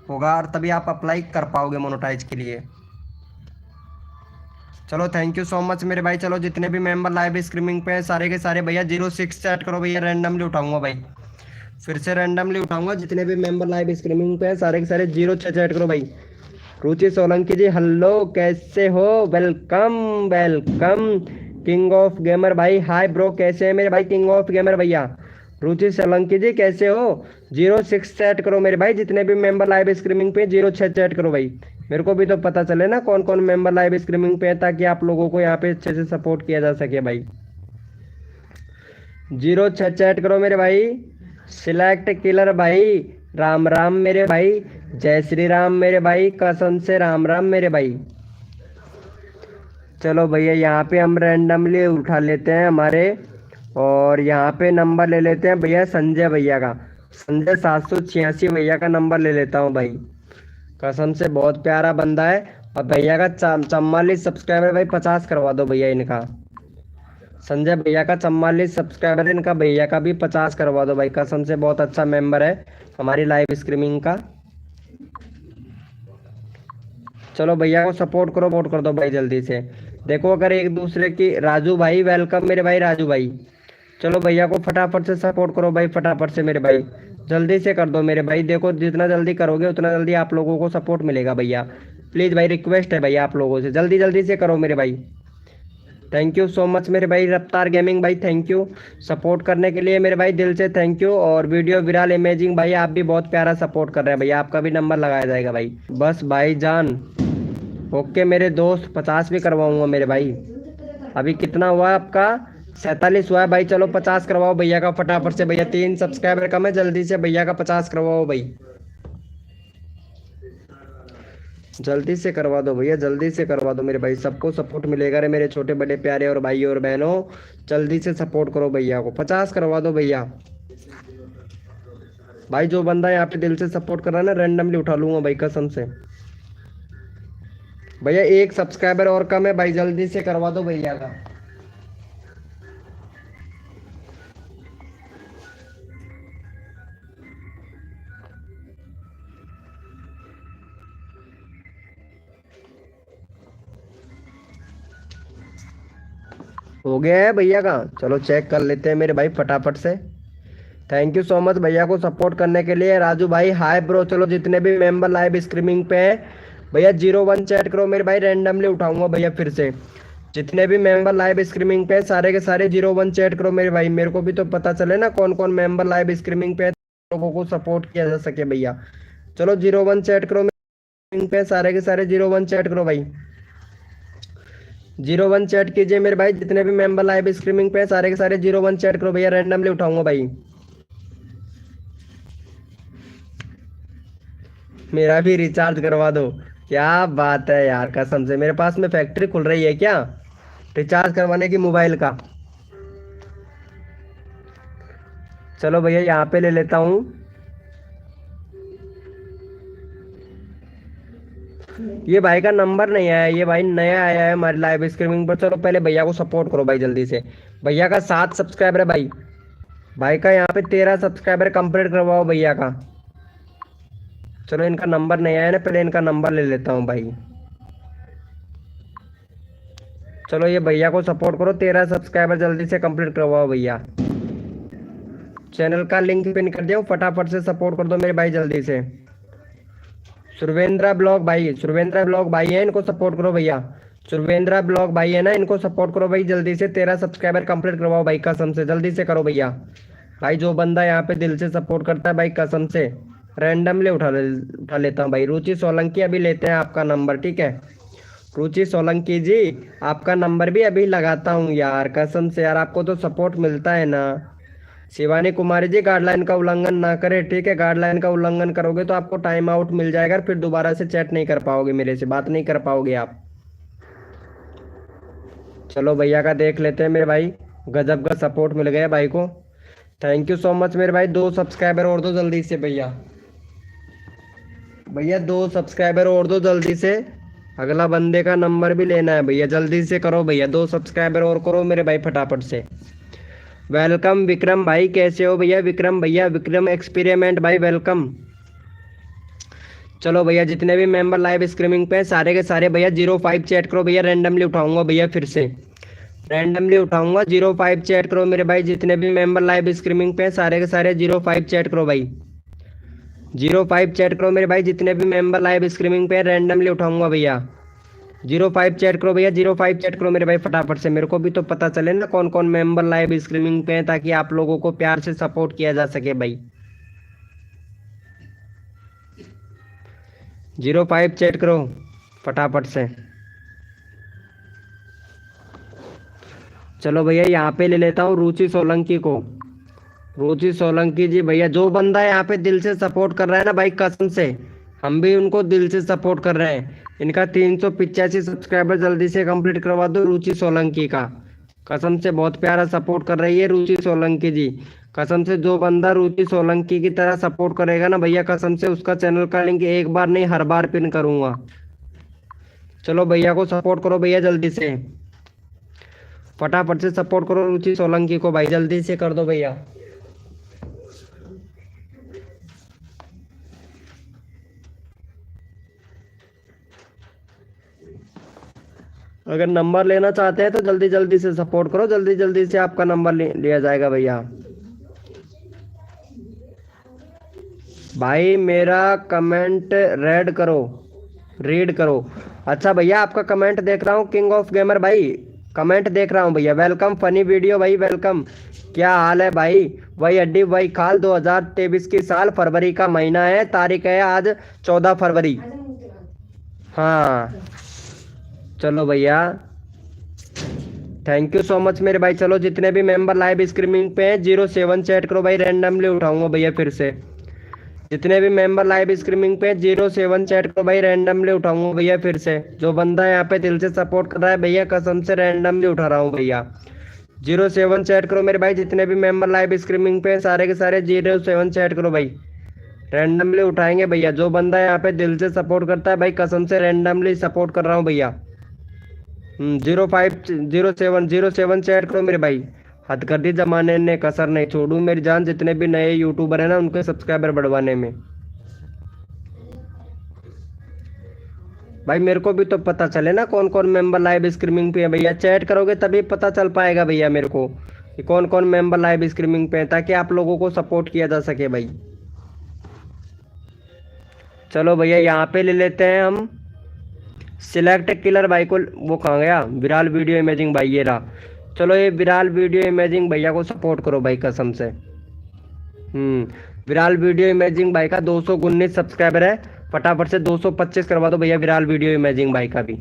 Speaker 1: होगा और तभी आप अप्लाई कर पाओगे मोनेटाइज के लिए। चलो थैंक यू सो मच मेरे भाई। चलो जितने भी मेंबर लाइव स्ट्रीमिंग पे हैं सारे के सारे भैया 06 चैट करो भैया, रैंडमली उठाऊंगा भाई, फिर से रैंडमली उठाऊंगा। जितने भी मेंबर लाइव स्ट्रीमिंग पे हैं सारे के सारे 06 चैट करो भाई। रुचि सोलंकी जी हेलो, कैसे हो? Welcome welcome. King of gamer भाई हाय ब्रो, कैसे हैं मेरे भाई किंग ऑफ गेमर भैया? रुचि सोलंकी जी कैसे हो? 06 चैट करो मेरे भाई, जितने भी मेंबर लाइव स्ट्रीमिंग पे 06 चैट करो भाई। मेरे को भी तो पता चले ना कौन कौन मेंबर लाइव स्ट्रीमिंग पे है, ताकि आप लोगों को यहाँ पे अच्छे से सपोर्ट किया जा सके भाई। 06 चैट करो मेरे भाई। सिलेक्ट किलर भाई, राम राम मेरे भाई, जय श्री राम मेरे भाई, कसम से राम राम मेरे भाई। चलो भैया यहाँ पे हम रैंडमली उठा लेते हैं हमारे, और यहाँ पे नंबर ले लेते हैं भैया संजय भैया का। संजय 786 भैया का नंबर ले लेता हूँ भाई। कसम से बहुत प्यारा बंदा है। और भैया का 44 सब्सक्राइबर भाई 50 करवा दो भैया इनका। संजय भैया का 44 सब्सक्राइबर, इनका भैया का भी 50 करवा दो भाई। कसम से बहुत अच्छा मेंबर है हमारी लाइव स्ट्रीमिंग का। चलो भैया को सपोर्ट करो, वोट कर दो भाई जल्दी से। देखो अगर एक दूसरे की, राजू भाई वेलकम मेरे भाई, राजू भाई। चलो भैया को फटाफट से सपोर्ट करो भाई, फटाफट से मेरे भाई, जल्दी से कर दो मेरे भाई। देखो जितना जल्दी करोगे उतना जल्दी आप लोगों को सपोर्ट मिलेगा भैया। प्लीज़ भाई रिक्वेस्ट है भैया आप लोगों से, जल्दी जल्दी से करो मेरे भाई। थैंक यू सो मच मेरे भाई रफ्तार गेमिंग भाई, थैंक यू सपोर्ट करने के लिए मेरे भाई, दिल से थैंक यू। और वीडियो विराल इमेजिंग भाई, आप भी बहुत प्यारा सपोर्ट कर रहे हैं भैया, आपका भी नंबर लगाया जाएगा भाई। बस भाई जान ओके मेरे दोस्त, 50 भी करवाऊंगा मेरे भाई। अभी कितना हुआ आपका? 47 हुआ है भाई। चलो 50 करवाओ भैया का फटाफट से भैया, 3 सब्सक्राइबर कम है, जल्दी से भैया का 50 करवाओ भाई, जल्दी से करवा दो भैया, जल्दी से करवा दो मेरे भाई। सबको सपोर्ट मिलेगा रे मेरे छोटे बड़े प्यारे और भाई और बहनों, जल्दी से सपोर्ट करो भैया को, 50 करवा दो भैया। भाई जो बंदा यहाँ पे दिल से सपोर्ट कर रहा है ना, रैंडमली उठा लूंगा भाई कसम से। भैया 1 सब्सक्राइबर और कम है भाई, जल्दी से करवा दो भैया का। हो गया है भैया का? चलो चेक कर लेते हैं मेरे भाई फटाफट से। थैंक यू सो मच भैया को सपोर्ट करने के लिए। राजू भाई हाय ब्रो। चलो जितने भी मेंबर लाइव स्ट्रीमिंग पे हैं भैया 01 चैट करो मेरे भाई, रैंडमली उठाऊंगा भैया फिर से। जितने भी मेंबर लाइव स्ट्रीमिंग पे हैं सारे के सारे 01 चैट करो मेरे भाई, मेरे को भी तो पता चले ना कौन कौन मेंबर लाइव स्ट्रीमिंग पे है, लोगों को सपोर्ट किया जा सके भैया। चलो 01 चैट करो मेरे पे, सारे के सारे 01 चैट करो भाई, 01 चैट कीजिए मेरे भाई। जितने भी मेंबर लाइव स्ट्रीमिंग पे हैं सारे के सारे 01 चैट करो भैया, रैंडमली उठाऊंगा भाई। मेरा भी रिचार्ज करवा दो। क्या बात है यार, कसम से मेरे पास में फैक्ट्री खुल रही है क्या रिचार्ज करवाने की मोबाइल का। चलो भैया यहाँ पे ले लेता हूँ। ये भाई का नंबर नहीं आया, ये भाई नया आया है हमारी लाइव स्ट्रीमिंग पर। चलो पहले भैया को सपोर्ट करो भाई जल्दी से। भैया का 7 सब्सक्राइबर है भाई, भाई का यहाँ पे 13 सब्सक्राइबर कंप्लीट करवाओ भैया का। चलो इनका नंबर नहीं आया ना, पहले इनका नंबर ले लेता हूँ भाई। चलो ये भैया को सपोर्ट करो, 13 सब्सक्राइबर जल्दी से कंप्लीट करवाओ भैया। चैनल का लिंक पिन कर दिया, फटाफट से सपोर्ट कर दो मेरे भाई जल्दी से। सुरवेंद्रा ब्लॉग भाई, सुरवेंद्रा ब्लॉग भाई है, इनको सपोर्ट करो भैया। सुरवेंद्रा ब्लॉग भाई है ना, इनको सपोर्ट करो भाई जल्दी से। 13 सब्सक्राइबर कंप्लीट करवाओ भाई, कसम से जल्दी से करो भैया। भाई जो बंदा यहाँ पे दिल से सपोर्ट करता है भाई कसम से रैंडमली उठा लेता हूँ भाई। रुचि सोलंकी अभी लेते हैं आपका नंबर, ठीक है। रुचि सोलंकी जी, आपका नंबर भी अभी लगाता हूँ यार, कसम से यार, आपको तो सपोर्ट मिलता है ना। शिवानी कुमारी जी, गाइडलाइन का उल्लंघन ना करें, ठीक है। गाइडलाइन का उल्लंघन करोगे तो आपको टाइम आउट मिल जाएगा, फिर दोबारा से चैट नहीं कर पाओगे, मेरे से बात नहीं कर पाओगे आप। चलो भैया का देख लेते हैं मेरे भाई, गजब का सपोर्ट मिल गया भाई को। थैंक यू सो मच मेरे भाई। 2 सब्सक्राइबर और दो जल्दी से भैया। भैया 2 सब्सक्राइबर और दो जल्दी से, अगला बंदे का नंबर भी लेना है भैया, जल्दी से करो भैया। 2 सब्सक्राइबर और करो मेरे भाई फटाफट से। वेलकम विक्रम भाई, कैसे हो भैया? विक्रम भैया, विक्रम एक्सपेरिमेंट भाई, वेलकम। चलो भैया, जितने भी मेंबर लाइव स्ट्रीमिंग पे हैं सारे के सारे भैया 05 चैट करो भैया, रैंडमली उठाऊंगा भैया, फिर से रैंडमली उठाऊंगा। 05 चैट करो मेरे भाई, जितने भी मेंबर लाइव स्ट्रीमिंग पे हैं सारे के सारे 05 चैट करो भाई। 05 चैट करो मेरे भाई, जितने भी मेंबर लाइव स्ट्रीमिंग पे हैं, रैंडमली उठाऊंगा भैया। 05 चैट करो भैया, 05 चैट करो मेरे भाई फटाफट से, मेरे को भी तो पता चले ना कौन कौन मेंबर लाइव स्ट्रीमिंग पे हैं, ताकि आप लोगों को प्यार से सपोर्ट किया जा सके भाई। 05 चैट करो फटाफट से। चलो भैया, यहाँ पे ले लेता हूँ रुचि सोलंकी को। रुचि सोलंकी जी भैया, जो बंदा यहाँ पे दिल से सपोर्ट कर रहा है ना भाई, कसम से हम भी उनको दिल से सपोर्ट कर रहे हैं। इनका 385 सब्सक्राइबर जल्दी से कंप्लीट करवा दो रुचि सोलंकी का। कसम से बहुत प्यारा सपोर्ट कर रही है रुचि सोलंकी जी। कसम से जो बंदा रुचि सोलंकी की तरह सपोर्ट करेगा ना भैया, कसम से उसका चैनल का लिंक एक बार नहीं हर बार पिन करूंगा। चलो भैया को सपोर्ट करो भैया, जल्दी से फटाफट से सपोर्ट करो रुचि सोलंकी को भाई, जल्दी से कर दो भैया। अगर नंबर लेना चाहते हैं तो जल्दी जल्दी से सपोर्ट करो, जल्दी जल्दी से आपका नंबर लिया जाएगा भैया। भाई मेरा कमेंट रीड करो। अच्छा भैया, आपका कमेंट देख रहा हूँ, किंग ऑफ गेमर भाई कमेंट देख रहा हूँ भैया। वेलकम फनी वीडियो भाई, वेलकम। क्या हाल है भाई? वही अड्डी वही खाल। 2023 की साल, फरवरी का महीना है, तारीख है आज 14 फरवरी। हाँ चलो भैया, थैंक यू सो मच मेरे भाई। चलो जितने भी मेंबर लाइव स्ट्रीमिंग पे हैं 07 चैट करो भाई, रैंडमली उठाऊंगा भैया फिर से। जितने भी मेंबर लाइव स्ट्रीमिंग पे 07 चैट करो भाई, रैंडमली उठाऊंगा भैया फिर से। जो बंदा यहाँ पे दिल से सपोर्ट कर रहा है भैया, कसम से रैंडमली उठा रहा हूँ भैया। 07 चैट करो मेरे भाई, जितने भी मेंबर लाइव स्ट्रीमिंग पे सारे के सारे 07 चैट करो भाई, रैंडमली उठाएंगे भैया। जो बंदा यहाँ पे दिल से सपोर्ट करता है भाई, कसम से रैंडमली सपोर्ट कर रहा हूँ भैया। 07 चैट करो मेरे भाई। हथकर्दी जमाने ने कसर नहीं छोड़ू मेरी जान, जितने भी नए यूट्यूबर है ना उनके सब्सक्राइबर बढ़वाने में। भाई मेरे को भी तो पता चले ना कौन कौन मेंबर लाइव स्ट्रीमिंग पे है भैया, चैट करोगे तभी पता चल पाएगा भैया मेरे को कि कौन कौन मेंबर लाइव स्ट्रीमिंग पे है, ताकि आप लोगों को सपोर्ट किया जा सके भाई। चलो भैया, यहाँ पे ले लेते हैं हम सिलेक्ट किलर भाई को। वो कहाँ गया? विराल वीडियो इमेजिंग भाई, ये रहा। चलो ये विराल वीडियो इमेजिंग भैया को सपोर्ट करो भाई, कसम से। विराल वीडियो इमेजिंग भाई का 219 सब्सक्राइबर है, फटाफट से 225 करवा दो भैया विराल वीडियो इमेजिंग भाई का भी।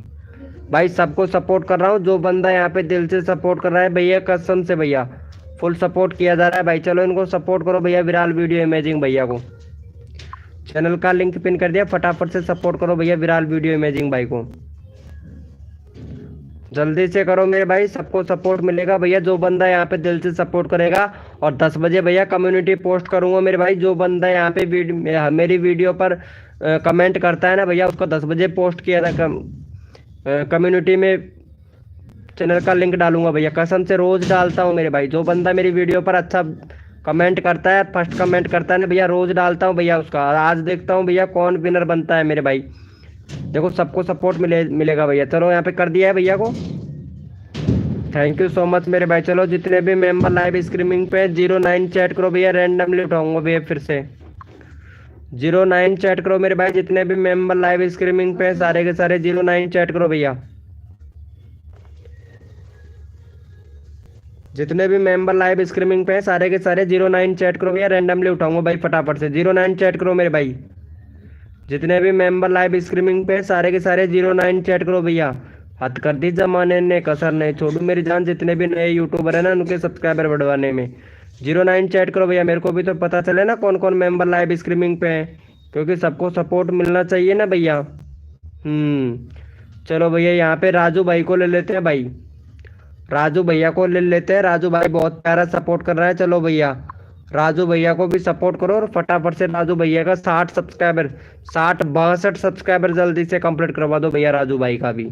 Speaker 1: भाई सबको सपोर्ट कर रहा हूँ, जो बंदा यहाँ पे दिल से सपोर्ट कर रहा है भैया, कसम से भैया फुल सपोर्ट किया जा रहा है भाई। चलो इनको सपोर्ट करो भैया, विराल वीडियो इमेजिंग भैया को। चैनल का लिंक पिन कर दिया, फटाफट से सपोर्ट करो भैया विराल वीडियो इमेजिंग भाई को, जल्दी से करो मेरे भाई, सबको सपोर्ट मिलेगा भैया। जो बंदा यहाँ पे दिल से सपोर्ट करेगा, और 10 बजे भैया कम्युनिटी पोस्ट करूंगा मेरे भाई। जो बंदा यहाँ पे मेरी वीडियो पर कमेंट करता है ना भैया, उसको 10 बजे पोस्ट किया था कम्युनिटी में, चैनल का लिंक डालूंगा भैया, कसम से रोज डालता हूँ मेरे भाई। जो बंदा मेरी वीडियो पर अच्छा कमेंट करता है, फर्स्ट कमेंट करता है ना भैया, रोज डालता हूँ भैया उसका। आज देखता हूँ भैया कौन विनर बनता है मेरे भाई। देखो सबको सपोर्ट मिलेगा भैया। चलो यहाँ पे कर दिया है भैया को, थैंक यू सो मच मेरे भाई। चलो जितने भी मेंबर लाइव स्ट्रीमिंग पे 09 चैट करो भैया, रैंडमली उठाऊंगा भैया फिर से। 09 चैट करो मेरे भाई, जितने भी मेंबर लाइव स्ट्रीमिंग पे सारे के सारे 09 चैट करो भैया। जितने भी मेंबर लाइव स्ट्रीमिंग पे हैं सारे के सारे 09 चैट करो भैया, रैंडमली उठाऊंगा भाई फटाफट से। 09 चैट करो मेरे भाई। जितने भी मेंबर लाइव स्ट्रीमिंग पे हैं सारे के सारे 09 चैट करो भैया। हद कर दी जमाने ने, कसर नहीं छोड़ू मेरी जान। जितने भी नए यूट्यूबर है ना उनके सब्सक्राइबर बढ़वाने में 09 चैट करो भैया। मेरे को भी तो पता चले ना कौन कौन मेंबर लाइव स्ट्रीमिंग पे है, क्योंकि सबको सपोर्ट मिलना चाहिए ना भैया। चलो भैया यहाँ पे राजू भाई को ले लेते हैं भाई। राजू भैया को ले लेते हैं। राजू भाई बहुत प्यारा सपोर्ट कर रहा है। चलो भैया राजू भैया को भी सपोर्ट करो और फटाफट से राजू भैया का 60 सब्सक्राइबर 62 सब्सक्राइबर जल्दी से कंप्लीट करवा दो भैया राजू भाई का भी।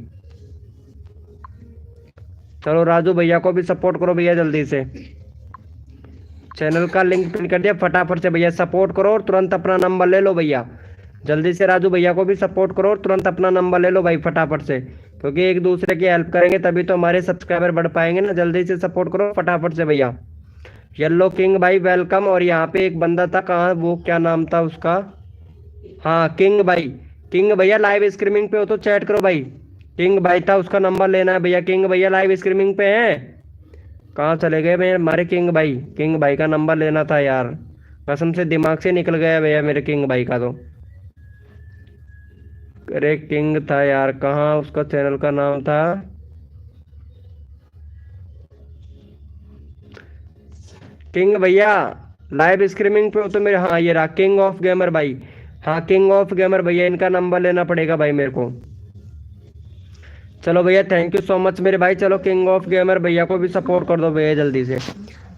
Speaker 1: चलो राजू भैया को भी सपोर्ट करो भैया जल्दी से। चैनल का लिंक पिन कर दिया, फटाफट से भैया सपोर्ट करो और तुरंत अपना नंबर ले लो भैया। जल्दी से राजू भैया को भी सपोर्ट करो और तुरंत अपना नंबर ले लो भाई फटाफट से, क्योंकि एक दूसरे की हेल्प करेंगे तभी तो हमारे सब्सक्राइबर बढ़ पाएंगे ना। जल्दी से सपोर्ट करो फटाफट से भैया। येलो किंग भाई वेलकम। और यहाँ पे एक बंदा था, कहाँ वो, क्या नाम था उसका? हाँ किंग भाई। किंग भैया लाइव स्ट्रीमिंग पे हो तो चैट करो भाई। किंग भाई था, उसका नंबर लेना है भैया। किंग भैया लाइव स्ट्रीमिंग पे हैं? कहाँ चले गए भैया हमारे किंग भाई? किंग भाई का नंबर लेना था यार, कसम से दिमाग से निकल गया भैया मेरे किंग भाई का तो। अरे किंग था यार, कहाँ उसका चैनल का नाम था? किंग भैया लाइव स्ट्रीमिंग पे हो तो मेरे, हाँ ये रहा किंग ऑफ गेमर भाई। हाँ किंग ऑफ गेमर भैया, इनका नंबर लेना पड़ेगा भाई मेरे को। चलो भैया थैंक यू सो मच मेरे भाई। चलो किंग ऑफ गेमर भैया को भी सपोर्ट कर दो भैया जल्दी से।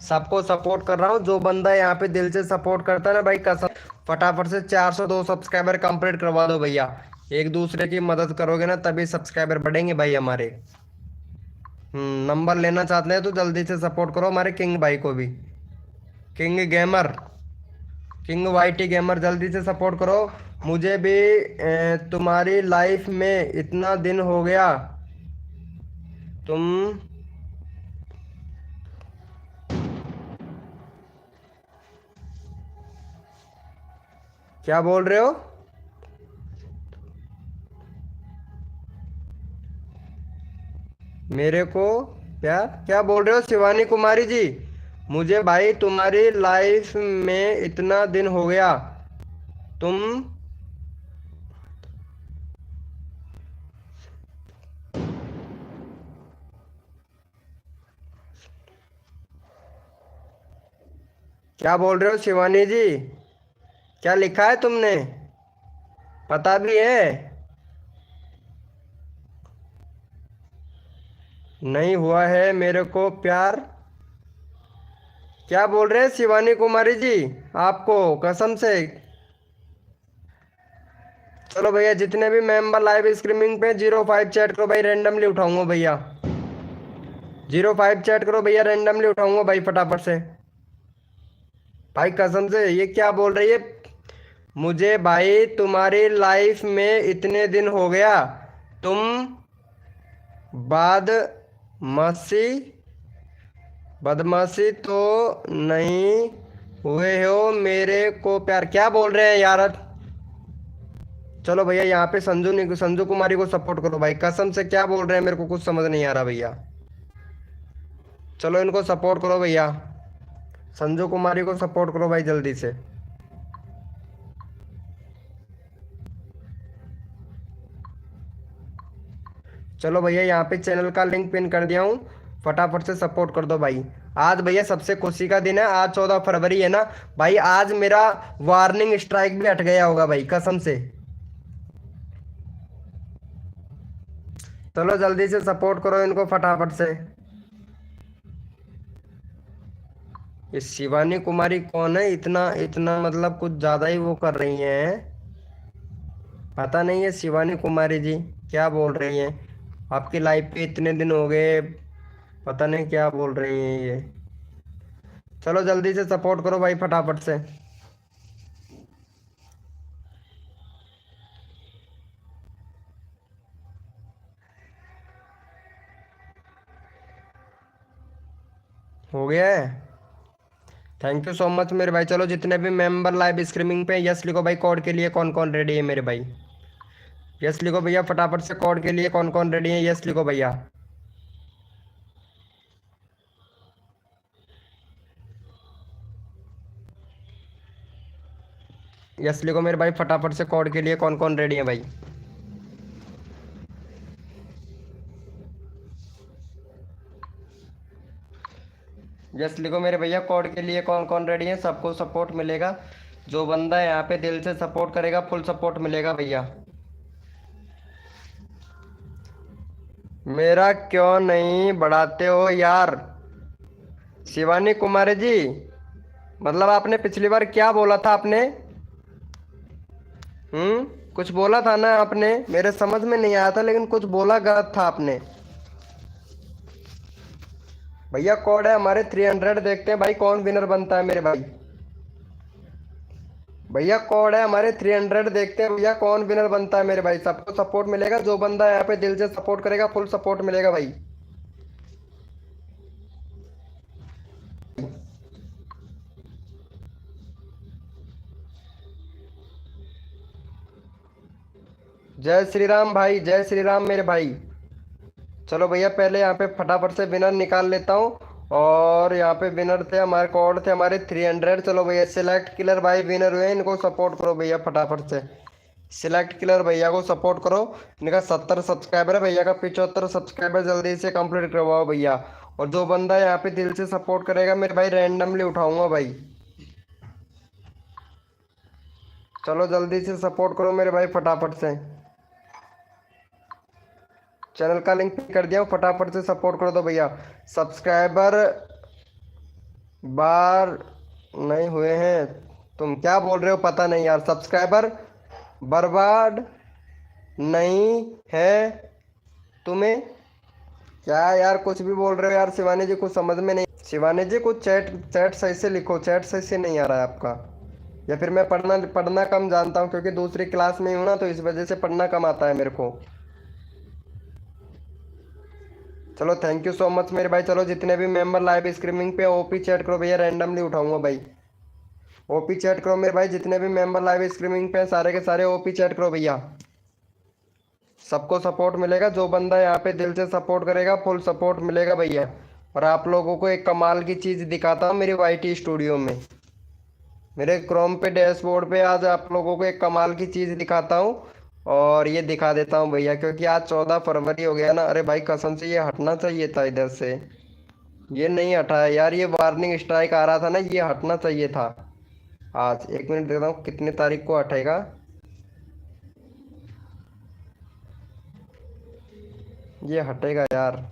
Speaker 1: सबको सपोर्ट कर रहा हूँ, जो बंदा यहाँ पे दिल से सपोर्ट करता है ना भाई, कसम फटाफट से 402 सब्सक्राइबर कंप्लीट करवा दो भैया। एक दूसरे की मदद करोगे ना तभी सब्सक्राइबर बढ़ेंगे भाई हमारे। नंबर लेना चाहते हैं तो जल्दी से सपोर्ट करो हमारे किंग भाई को भी। King gamer, king YT gamer जल्दी से सपोर्ट करो। मुझे भी तुम्हारी लाइफ में इतना दिन हो गया, तुम क्या बोल रहे हो? मेरे को क्या क्या बोल रहे हो शिवानी कुमारी जी? मुझे भाई तुम्हारी लाइफ में इतना दिन हो गया, तुम क्या बोल रहे हो शिवानी जी? क्या लिखा है तुमने? पता भी है? नहीं हुआ है मेरे को प्यार। क्या बोल रहे हैं शिवानी कुमारी जी आपको, कसम से? चलो भैया जितने भी मेंबर लाइव स्ट्रीमिंग पे 05 चैट करो भाई, रैंडमली उठाऊंगा भैया। 05 चैट करो भैया, रैंडमली उठाऊंगा भाई फटाफट से। भाई कसम से ये क्या बोल रही है? मुझे भाई तुम्हारी लाइफ में इतने दिन हो गया, तुम बदमाशी बदमाशी तो नहीं हुए हो मेरे को प्यार। क्या बोल रहे हैं यार? चलो भैया यहाँ पे संजू कुमारी को सपोर्ट करो भाई। कसम से क्या बोल रहे हैं मेरे को कुछ समझ नहीं आ रहा भैया। चलो इनको सपोर्ट करो भैया, संजू कुमारी को सपोर्ट करो भाई जल्दी से। चलो भैया यहाँ पे चैनल का लिंक पिन कर दिया हूँ, फटाफट से सपोर्ट कर दो भाई। आज भैया सबसे खुशी का दिन है, आज 14 फरवरी है ना भाई। आज मेरा वार्निंग स्ट्राइक भी हट गया होगा भाई कसम से। चलो जल्दी से सपोर्ट करो इनको फटाफट से। ये शिवानी कुमारी कौन है? इतना इतना मतलब कुछ ज़्यादा ही वो कर रही हैं। पता नहीं है शिवानी कुमारी जी क्या बोल रही हैं। आपकी लाइफ पे इतने दिन हो गए, पता नहीं क्या बोल रही हैं ये। चलो जल्दी से सपोर्ट करो भाई फटाफट से। हो गया है? थैंक यू सो मच मेरे भाई। चलो जितने भी मेंबर लाइव स्ट्रीमिंग पे यस लिखो भाई। कोड के लिए कौन कौन रेडी है मेरे भाई? यस लिखो भैया फटाफट से। कोड के लिए कौन कौन रेडी है? यस लिखो भैया। यस लिखो मेरे भाई फटाफट से कोड के लिए कौन कौन रेडी है भाई। यस लिखो मेरे भैया कोड के लिए कौन कौन रेडी है, सबको सपोर्ट मिलेगा। जो बंदा यहाँ पे दिल से सपोर्ट करेगा फुल सपोर्ट मिलेगा भैया। मेरा क्यों नहीं बढ़ाते हो यार शिवानी कुमारी जी। मतलब आपने पिछली बार क्या बोला था आपने? कुछ बोला था ना आपने, मेरे समझ में नहीं आया था लेकिन कुछ बोला गलत था आपने। भैया कोड है हमारे 300, देखते हैं भाई कौन विनर बनता है मेरे भाई। भैया कोड है हमारे 300, देखते हैं भैया कौन विनर बनता है मेरे भाई। सबको सपोर्ट मिलेगा, जो बंदा यहाँ पे दिल से सपोर्ट करेगा फुल सपोर्ट मिलेगा भाई। जय श्री राम भाई, जय श्री राम मेरे भाई। चलो भैया पहले यहाँ पे फटाफट से विनर निकाल लेता हूँ। और यहाँ पे विनर थे हमारे, कोड थे हमारे 300। चलो भैया सिलेक्ट किलर भाई विनर हुए, इनको सपोर्ट करो भैया फटाफट से। सिलेक्ट किलर भैया को सपोर्ट करो। इनका 70 सब्सक्राइबर है, भैया का 75 सब्सक्राइबर जल्दी से कंप्लीट करवाओ भैया। और जो बंदा यहाँ पे दिल से सपोर्ट करेगा मेरे भाई रैंडमली उठाऊंगा भाई। चलो जल्दी से सपोर्ट करो मेरे भाई फटाफट से। चैनल का लिंक पिन कर दिया हूँ, फटाफट से सपोर्ट कर दो भैया। सब्सक्राइबर बार नहीं हुए हैं, तुम क्या बोल रहे हो पता नहीं यार। सब्सक्राइबर बर्बाद नहीं है तुम्हें, क्या यार कुछ भी बोल रहे हो यार शिवानी जी, कुछ समझ में नहीं। शिवानी जी कुछ चैट चैट सही से लिखो, चैट सही से नहीं आ रहा है आपका। या फिर मैं पढ़ना पढ़ना कम जानता हूँ क्योंकि दूसरी क्लास में ही हूँ ना, तो इस वजह से पढ़ना कम आता है मेरे को। चलो थैंक यू सो मच मेरे भाई। चलो जितने भी मेंबर लाइव स्ट्रीमिंग पे ओपी चैट करो भैया, रैंडमली उठाऊंगा भाई। ओपी चैट करो मेरे भाई, जितने भी मेंबर लाइव स्ट्रीमिंग पे सारे के सारे ओपी चैट करो भैया। सबको सपोर्ट मिलेगा, जो बंदा यहाँ पे दिल से सपोर्ट करेगा फुल सपोर्ट मिलेगा भैया। और आप लोगों को एक कमाल की चीज़ दिखाता हूँ मेरी वाईटी स्टूडियो में, मेरे क्रोम पे डैशबोर्ड पे आज आप लोगों को एक कमाल की चीज़ दिखाता हूँ। और ये दिखा देता हूँ भैया क्योंकि आज 14 फरवरी हो गया ना। अरे भाई कसम से ये हटना चाहिए था इधर से, ये नहीं हटा है यार। ये वार्निंग स्ट्राइक आ रहा था ना, ये हटना चाहिए था। आज एक मिनट देखता हूँ कितने तारीख को हटेगा। ये हटेगा यार।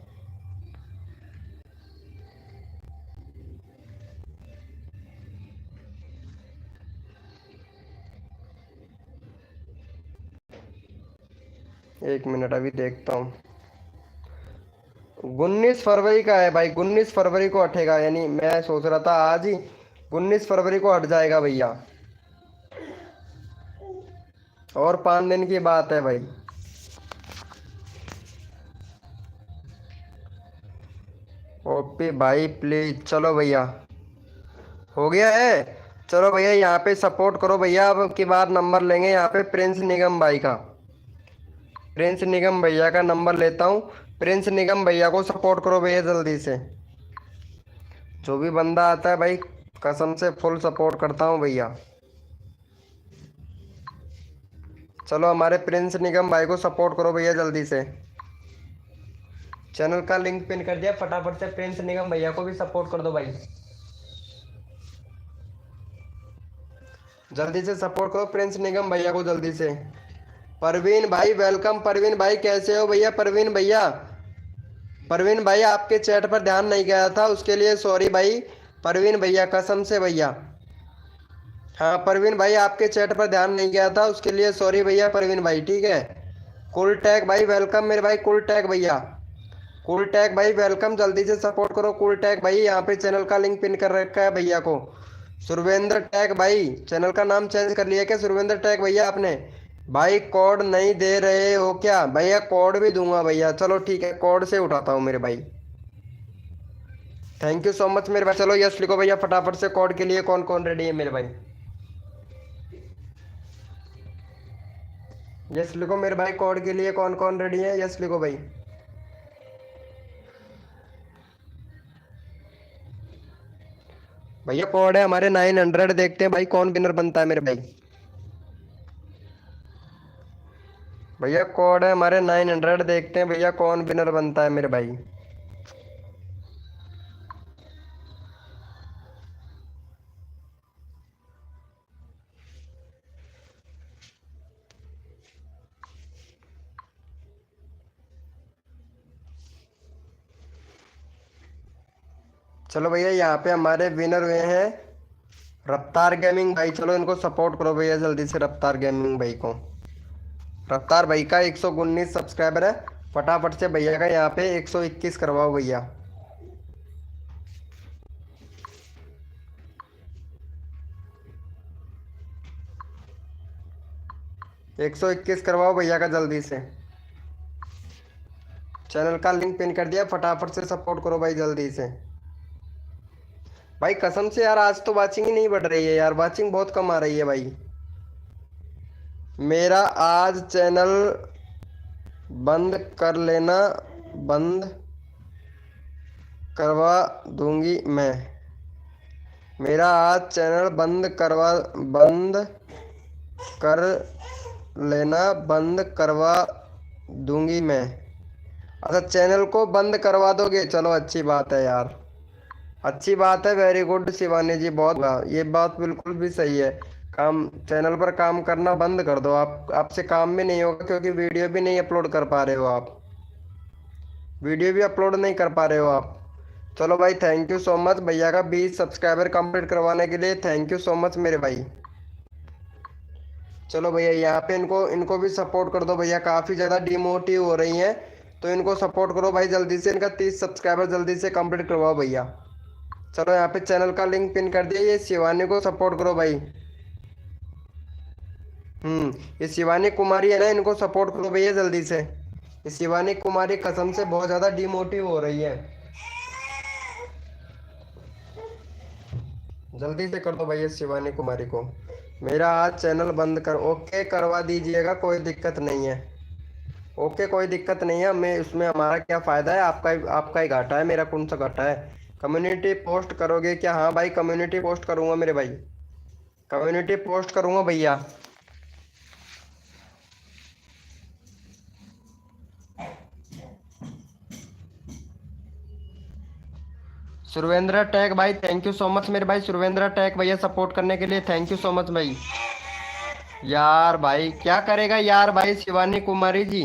Speaker 1: एक मिनट अभी देखता हूँ। 19 फरवरी का है भाई, 19 फरवरी को हटेगा। यानी मैं सोच रहा था आज ही 19 फरवरी को हट जाएगा भैया। और 5 दिन की बात है भाई। ओपी भाई प्लीज। चलो भैया हो गया है। चलो भैया यहाँ पे सपोर्ट करो भैया। अब की बार नंबर लेंगे यहाँ पे प्रिंस निगम भाई का। प्रिंस निगम भैया का नंबर लेता हूँ। प्रिंस निगम भैया को सपोर्ट करो भैया जल्दी से। जो भी बंदा आता है भाई कसम से फुल सपोर्ट करता हूँ भैया। चलो हमारे प्रिंस निगम भाई को सपोर्ट करो भैया जल्दी से। चैनल का लिंक पिन कर दिया, फटाफट से प्रिंस निगम भैया को भी सपोर्ट कर दो भाई। जल्दी से सपोर्ट करो प्रिंस निगम भैया को जल्दी से। परवीन भाई वेलकम। परवीन भाई कैसे हो भैया? परवीन भैया, परवीन भाई आपके चैट पर ध्यान नहीं गया था, उसके लिए सॉरी भाई। परवीन भैया कसम से भैया। हाँ परवीन भाई आपके चैट पर ध्यान नहीं गया था, उसके लिए सॉरी भैया परवीन भाई, ठीक है। कुल टैग भाई वेलकम मेरे भाई, कुल टैग भैया। कुल टैग भाई वेलकम, जल्दी से सपोर्ट करो कुल टैग भाई। यहाँ पे चैनल का लिंक पिन कर रखा है भैया को। सुरवेंद्र टैग भाई, चैनल का नाम चेंज कर लिया क्या सुरवेंद्र टैग भैया आपने? भाई कोड नहीं दे रहे हो क्या भैया? कोड भी दूंगा भैया, चलो ठीक है कोड से उठाता हूँ मेरे भाई। थैंक यू सो मच मेरे भाई। चलो यस लिखो भैया फटाफट से कोड के लिए कौन कौन रेडी है मेरे भाई। यस लिखो मेरे भाई कोड के लिए कौन कौन रेडी है, यस लिखो भाई। भैया कोड है हमारे 900, देखते हैं भाई कौन विनर बनता है मेरे भाई। भैया कोड है हमारे 900, देखते हैं भैया कौन विनर बनता है मेरे भाई। चलो भैया यहाँ पे हमारे विनर हुए हैं रफ्तार गेमिंग भाई। चलो इनको सपोर्ट करो भैया जल्दी से, रफ्तार गेमिंग भाई को। रफ्तार भाई का 119 सब्सक्राइबर है, फटाफट से भैया का यहाँ पे 121 करवाओ भैया। 121 करवाओ भैया का जल्दी से। चैनल का लिंक पिन कर दिया, फटाफट से सपोर्ट करो भाई जल्दी से। भाई कसम से यार आज तो वाचिंग ही नहीं बढ़ रही है यार, वाचिंग बहुत कम आ रही है भाई। मेरा आज चैनल बंद कर लेना, बंद करवा दूंगी मैं। मेरा आज चैनल बंद कर लेना, बंद करवा दूंगी मैं। अच्छा चैनल को बंद करवा दोगे, चलो अच्छी बात है यार, अच्छी बात है, वेरी गुड शिवानी जी, बहुत ये बात बिल्कुल भी सही है। काम चैनल पर काम करना बंद कर दो आप, आपसे काम भी नहीं होगा क्योंकि वीडियो भी नहीं अपलोड कर पा रहे हो आप, वीडियो भी अपलोड नहीं कर पा रहे हो आप। चलो भाई थैंक यू सो मच भैया का 20 सब्सक्राइबर कंप्लीट करवाने के लिए, थैंक यू सो मच मेरे भाई। चलो भैया यहाँ पे इनको इनको भी सपोर्ट कर दो भैया, काफ़ी ज़्यादा डिमोटिव हो रही हैं तो इनको सपोर्ट करो भाई जल्दी से, इनका 30 सब्सक्राइबर जल्दी से कंप्लीट करवाओ भैया। चलो यहाँ पे चैनल का लिंक पिन कर दिया, ये शिवानी को सपोर्ट करो भाई। ये शिवानी कुमारी है ना, इनको सपोर्ट करो भैया जल्दी से। ये शिवानी कुमारी कसम से बहुत ज़्यादा डिमोटिव हो रही है, जल्दी से कर दो भैया शिवानी कुमारी को। मेरा आज चैनल बंद कर, ओके करवा दीजिएगा, कोई दिक्कत नहीं है, ओके कोई दिक्कत नहीं है, मैं उसमें हमारा क्या फ़ायदा है, आपका ही घाटा है, मेरा कौन सा घाटा है। कम्युनिटी पोस्ट करोगे क्या? हाँ भाई कम्युनिटी पोस्ट करूँगा मेरे भाई, कम्युनिटी पोस्ट करूँगा भैया। सुरवेंद्र टैग भाई थैंक यू सो मच मेरे भाई, सुरवेंद्र टैग भैया सपोर्ट करने के लिए थैंक यू सो मच भाई। यार भाई क्या करेगा यार भाई शिवानी कुमारी जी,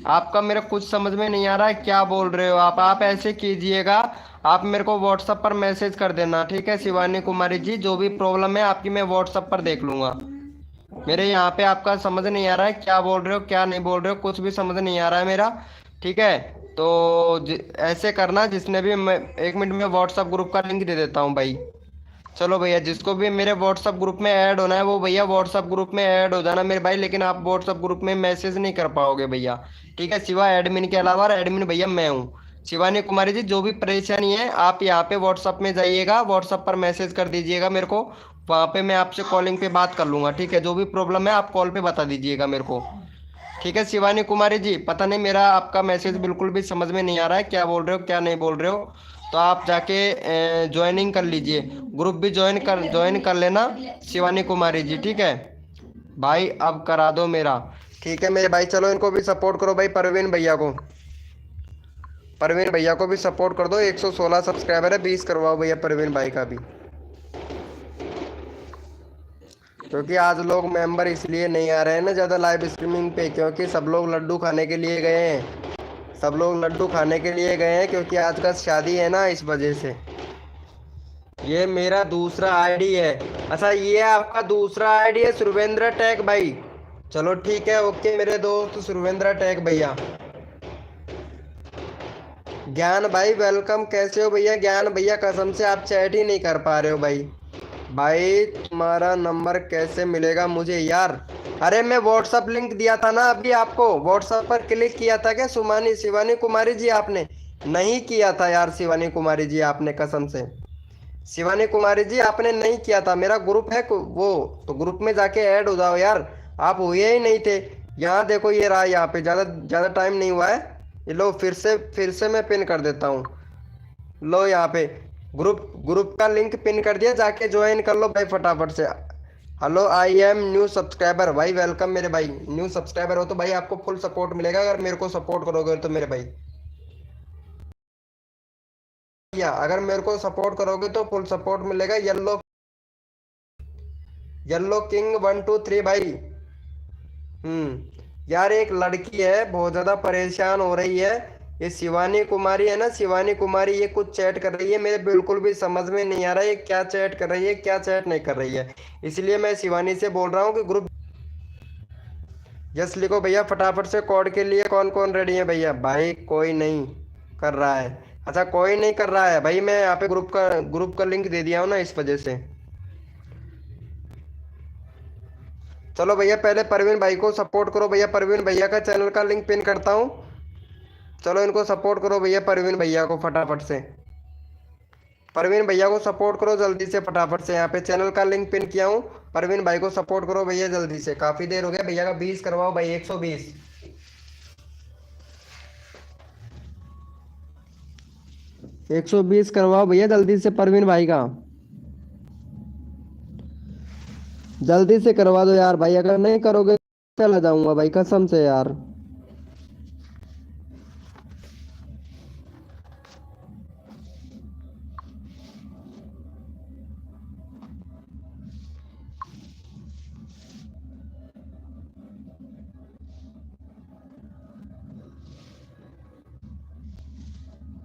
Speaker 1: आपका मेरे कुछ समझ में नहीं आ रहा है, क्या बोल रहे हो आप ऐसे कीजिएगा, आप मेरे को व्हाट्सएप पर मैसेज कर देना, ठीक है शिवानी कुमारी जी, जो भी प्रॉब्लम है आपकी मैं व्हाट्सएप पर देख लूँगा। मेरे यहाँ पे आपका समझ नहीं आ रहा है, क्या बोल रहे हो क्या नहीं बोल रहे हो, कुछ भी समझ नहीं आ रहा है मेरा, ठीक है। तो ऐसे करना, जिसने भी मैं 1 मिनट में व्हाट्सएप ग्रुप का लिंक दे देता हूँ भाई। चलो भैया जिसको भी मेरे व्हाट्सएप ग्रुप में ऐड होना है वो भैया व्हाट्सएप ग्रुप में ऐड हो जाना मेरे भाई, लेकिन आप व्हाट्सएप ग्रुप में मैसेज नहीं कर पाओगे भैया, ठीक है। सिवा एडमिन के अलावा एडमिन भैया मैं हूँ। शिवानी कुमारी जी जो भी परेशानी है आप यहाँ पे व्हाट्सएप में जाइएगा, व्हाट्सएप पर मैसेज कर दीजिएगा मेरे को, वहाँ पे मैं आपसे कॉलिंग पे बात कर लूँगा, ठीक है। जो भी प्रॉब्लम है आप कॉल पे बता दीजिएगा मेरे को, ठीक है शिवानी कुमारी जी। पता नहीं मेरा आपका मैसेज बिल्कुल भी समझ में नहीं आ रहा है, क्या बोल रहे हो क्या नहीं बोल रहे हो, तो आप जाके ज्वाइनिंग कर लीजिए, ग्रुप भी ज्वाइन कर लेना शिवानी कुमारी जी, ठीक है भाई। अब करा दो मेरा, ठीक है मेरे भाई। चलो इनको भी सपोर्ट करो भाई, परवीन भैया को, परवीन भैया को भी सपोर्ट कर दो, 116 सब्सक्राइबर है, 20 करवाओ भैया परवीन भाई का भी, क्योंकि आज लोग मेंबर इसलिए नहीं आ रहे हैं ना ज़्यादा लाइव स्ट्रीमिंग पे, क्योंकि सब लोग लड्डू खाने के लिए गए हैं, सब लोग लड्डू खाने के लिए गए हैं, क्योंकि आज का शादी है ना, इस वजह से। ये मेरा दूसरा आईडी है, अच्छा ये आपका दूसरा आईडी है सुरवेंद्र टैग भाई, चलो ठीक है ओके मेरे दोस्त सुरवेंद्र टैग भैया। ज्ञान भाई वेलकम, कैसे हो भैया? ज्ञान भैया कसम से आप चैट ही नहीं कर पा रहे हो भाई। भाई तुम्हारा नंबर कैसे मिलेगा मुझे यार? अरे मैं व्हाट्सअप लिंक दिया था ना अभी आपको, व्हाट्सअप पर क्लिक किया था क्या शिवानी कुमारी जी आपने? नहीं किया था यार शिवानी कुमारी जी आपने, कसम से शिवानी कुमारी जी आपने नहीं किया था। मेरा ग्रुप है वो, तो ग्रुप में जाके ऐड हो जाओ यार, आप हुए ही नहीं थे। यहाँ देखो ये रहा, यहाँ पे ज़्यादा टाइम नहीं हुआ है, ये लो फिर से मैं पिन कर देता हूँ, लो यहाँ पे ग्रुप का लिंक पिन कर दिया, जाके ज्वाइन कर लो भाई फटाफट से, hello I am new subscriber भाई, वेलकम मेरे भाई। न्यू सब्सक्राइबर हो तो भाई आपको फुल सपोर्ट मिलेगा अगर मेरे को सपोर्ट करोगे तो मेरे भाई। या अगर मेरे को सपोर्ट करोगे तो फुल सपोर्ट मिलेगा। येलो येलो किंग 1 2 3 भाई। यार एक लड़की है बहुत ज्यादा परेशान हो रही है। ये शिवानी कुमारी है ना, शिवानी कुमारी, ये कुछ चैट कर रही है, मेरे बिल्कुल भी समझ में नहीं आ रहा है ये क्या चैट कर रही है क्या चैट नहीं कर रही है। इसलिए मैं शिवानी से बोल रहा हूँ कि ग्रुप यस लिखो भैया फटाफट से। कोड के लिए कौन कौन रेडी है भैया? भाई कोई नहीं कर रहा है। अच्छा कोई नहीं कर रहा है भाई, मैं यहाँ पे ग्रुप का लिंक दे दिया हूँ ना इस वजह से। चलो भैया पहले परवीन भाई को सपोर्ट करो भैया, परवीन भैया का चैनल का लिंक पिन करता हूँ। चलो इनको सपोर्ट करो भैया, परवीन भैया को फटाफट से। परवीन भैया को सपोर्ट करो जल्दी से फटाफट से, यहाँ पे चैनल का लिंक पिन किया हूँ। परवीन भाई को सपोर्ट करो भैया जल्दी से, काफी देर हो गया भैया का 20 करवाओ भाई, 120। 120 करवाओ भैया जल्दी से परवीन भाई का, जल्दी से करवा दो यार भाई, अगर नहीं करोगे चला जाऊंगा भाई कसम से यार।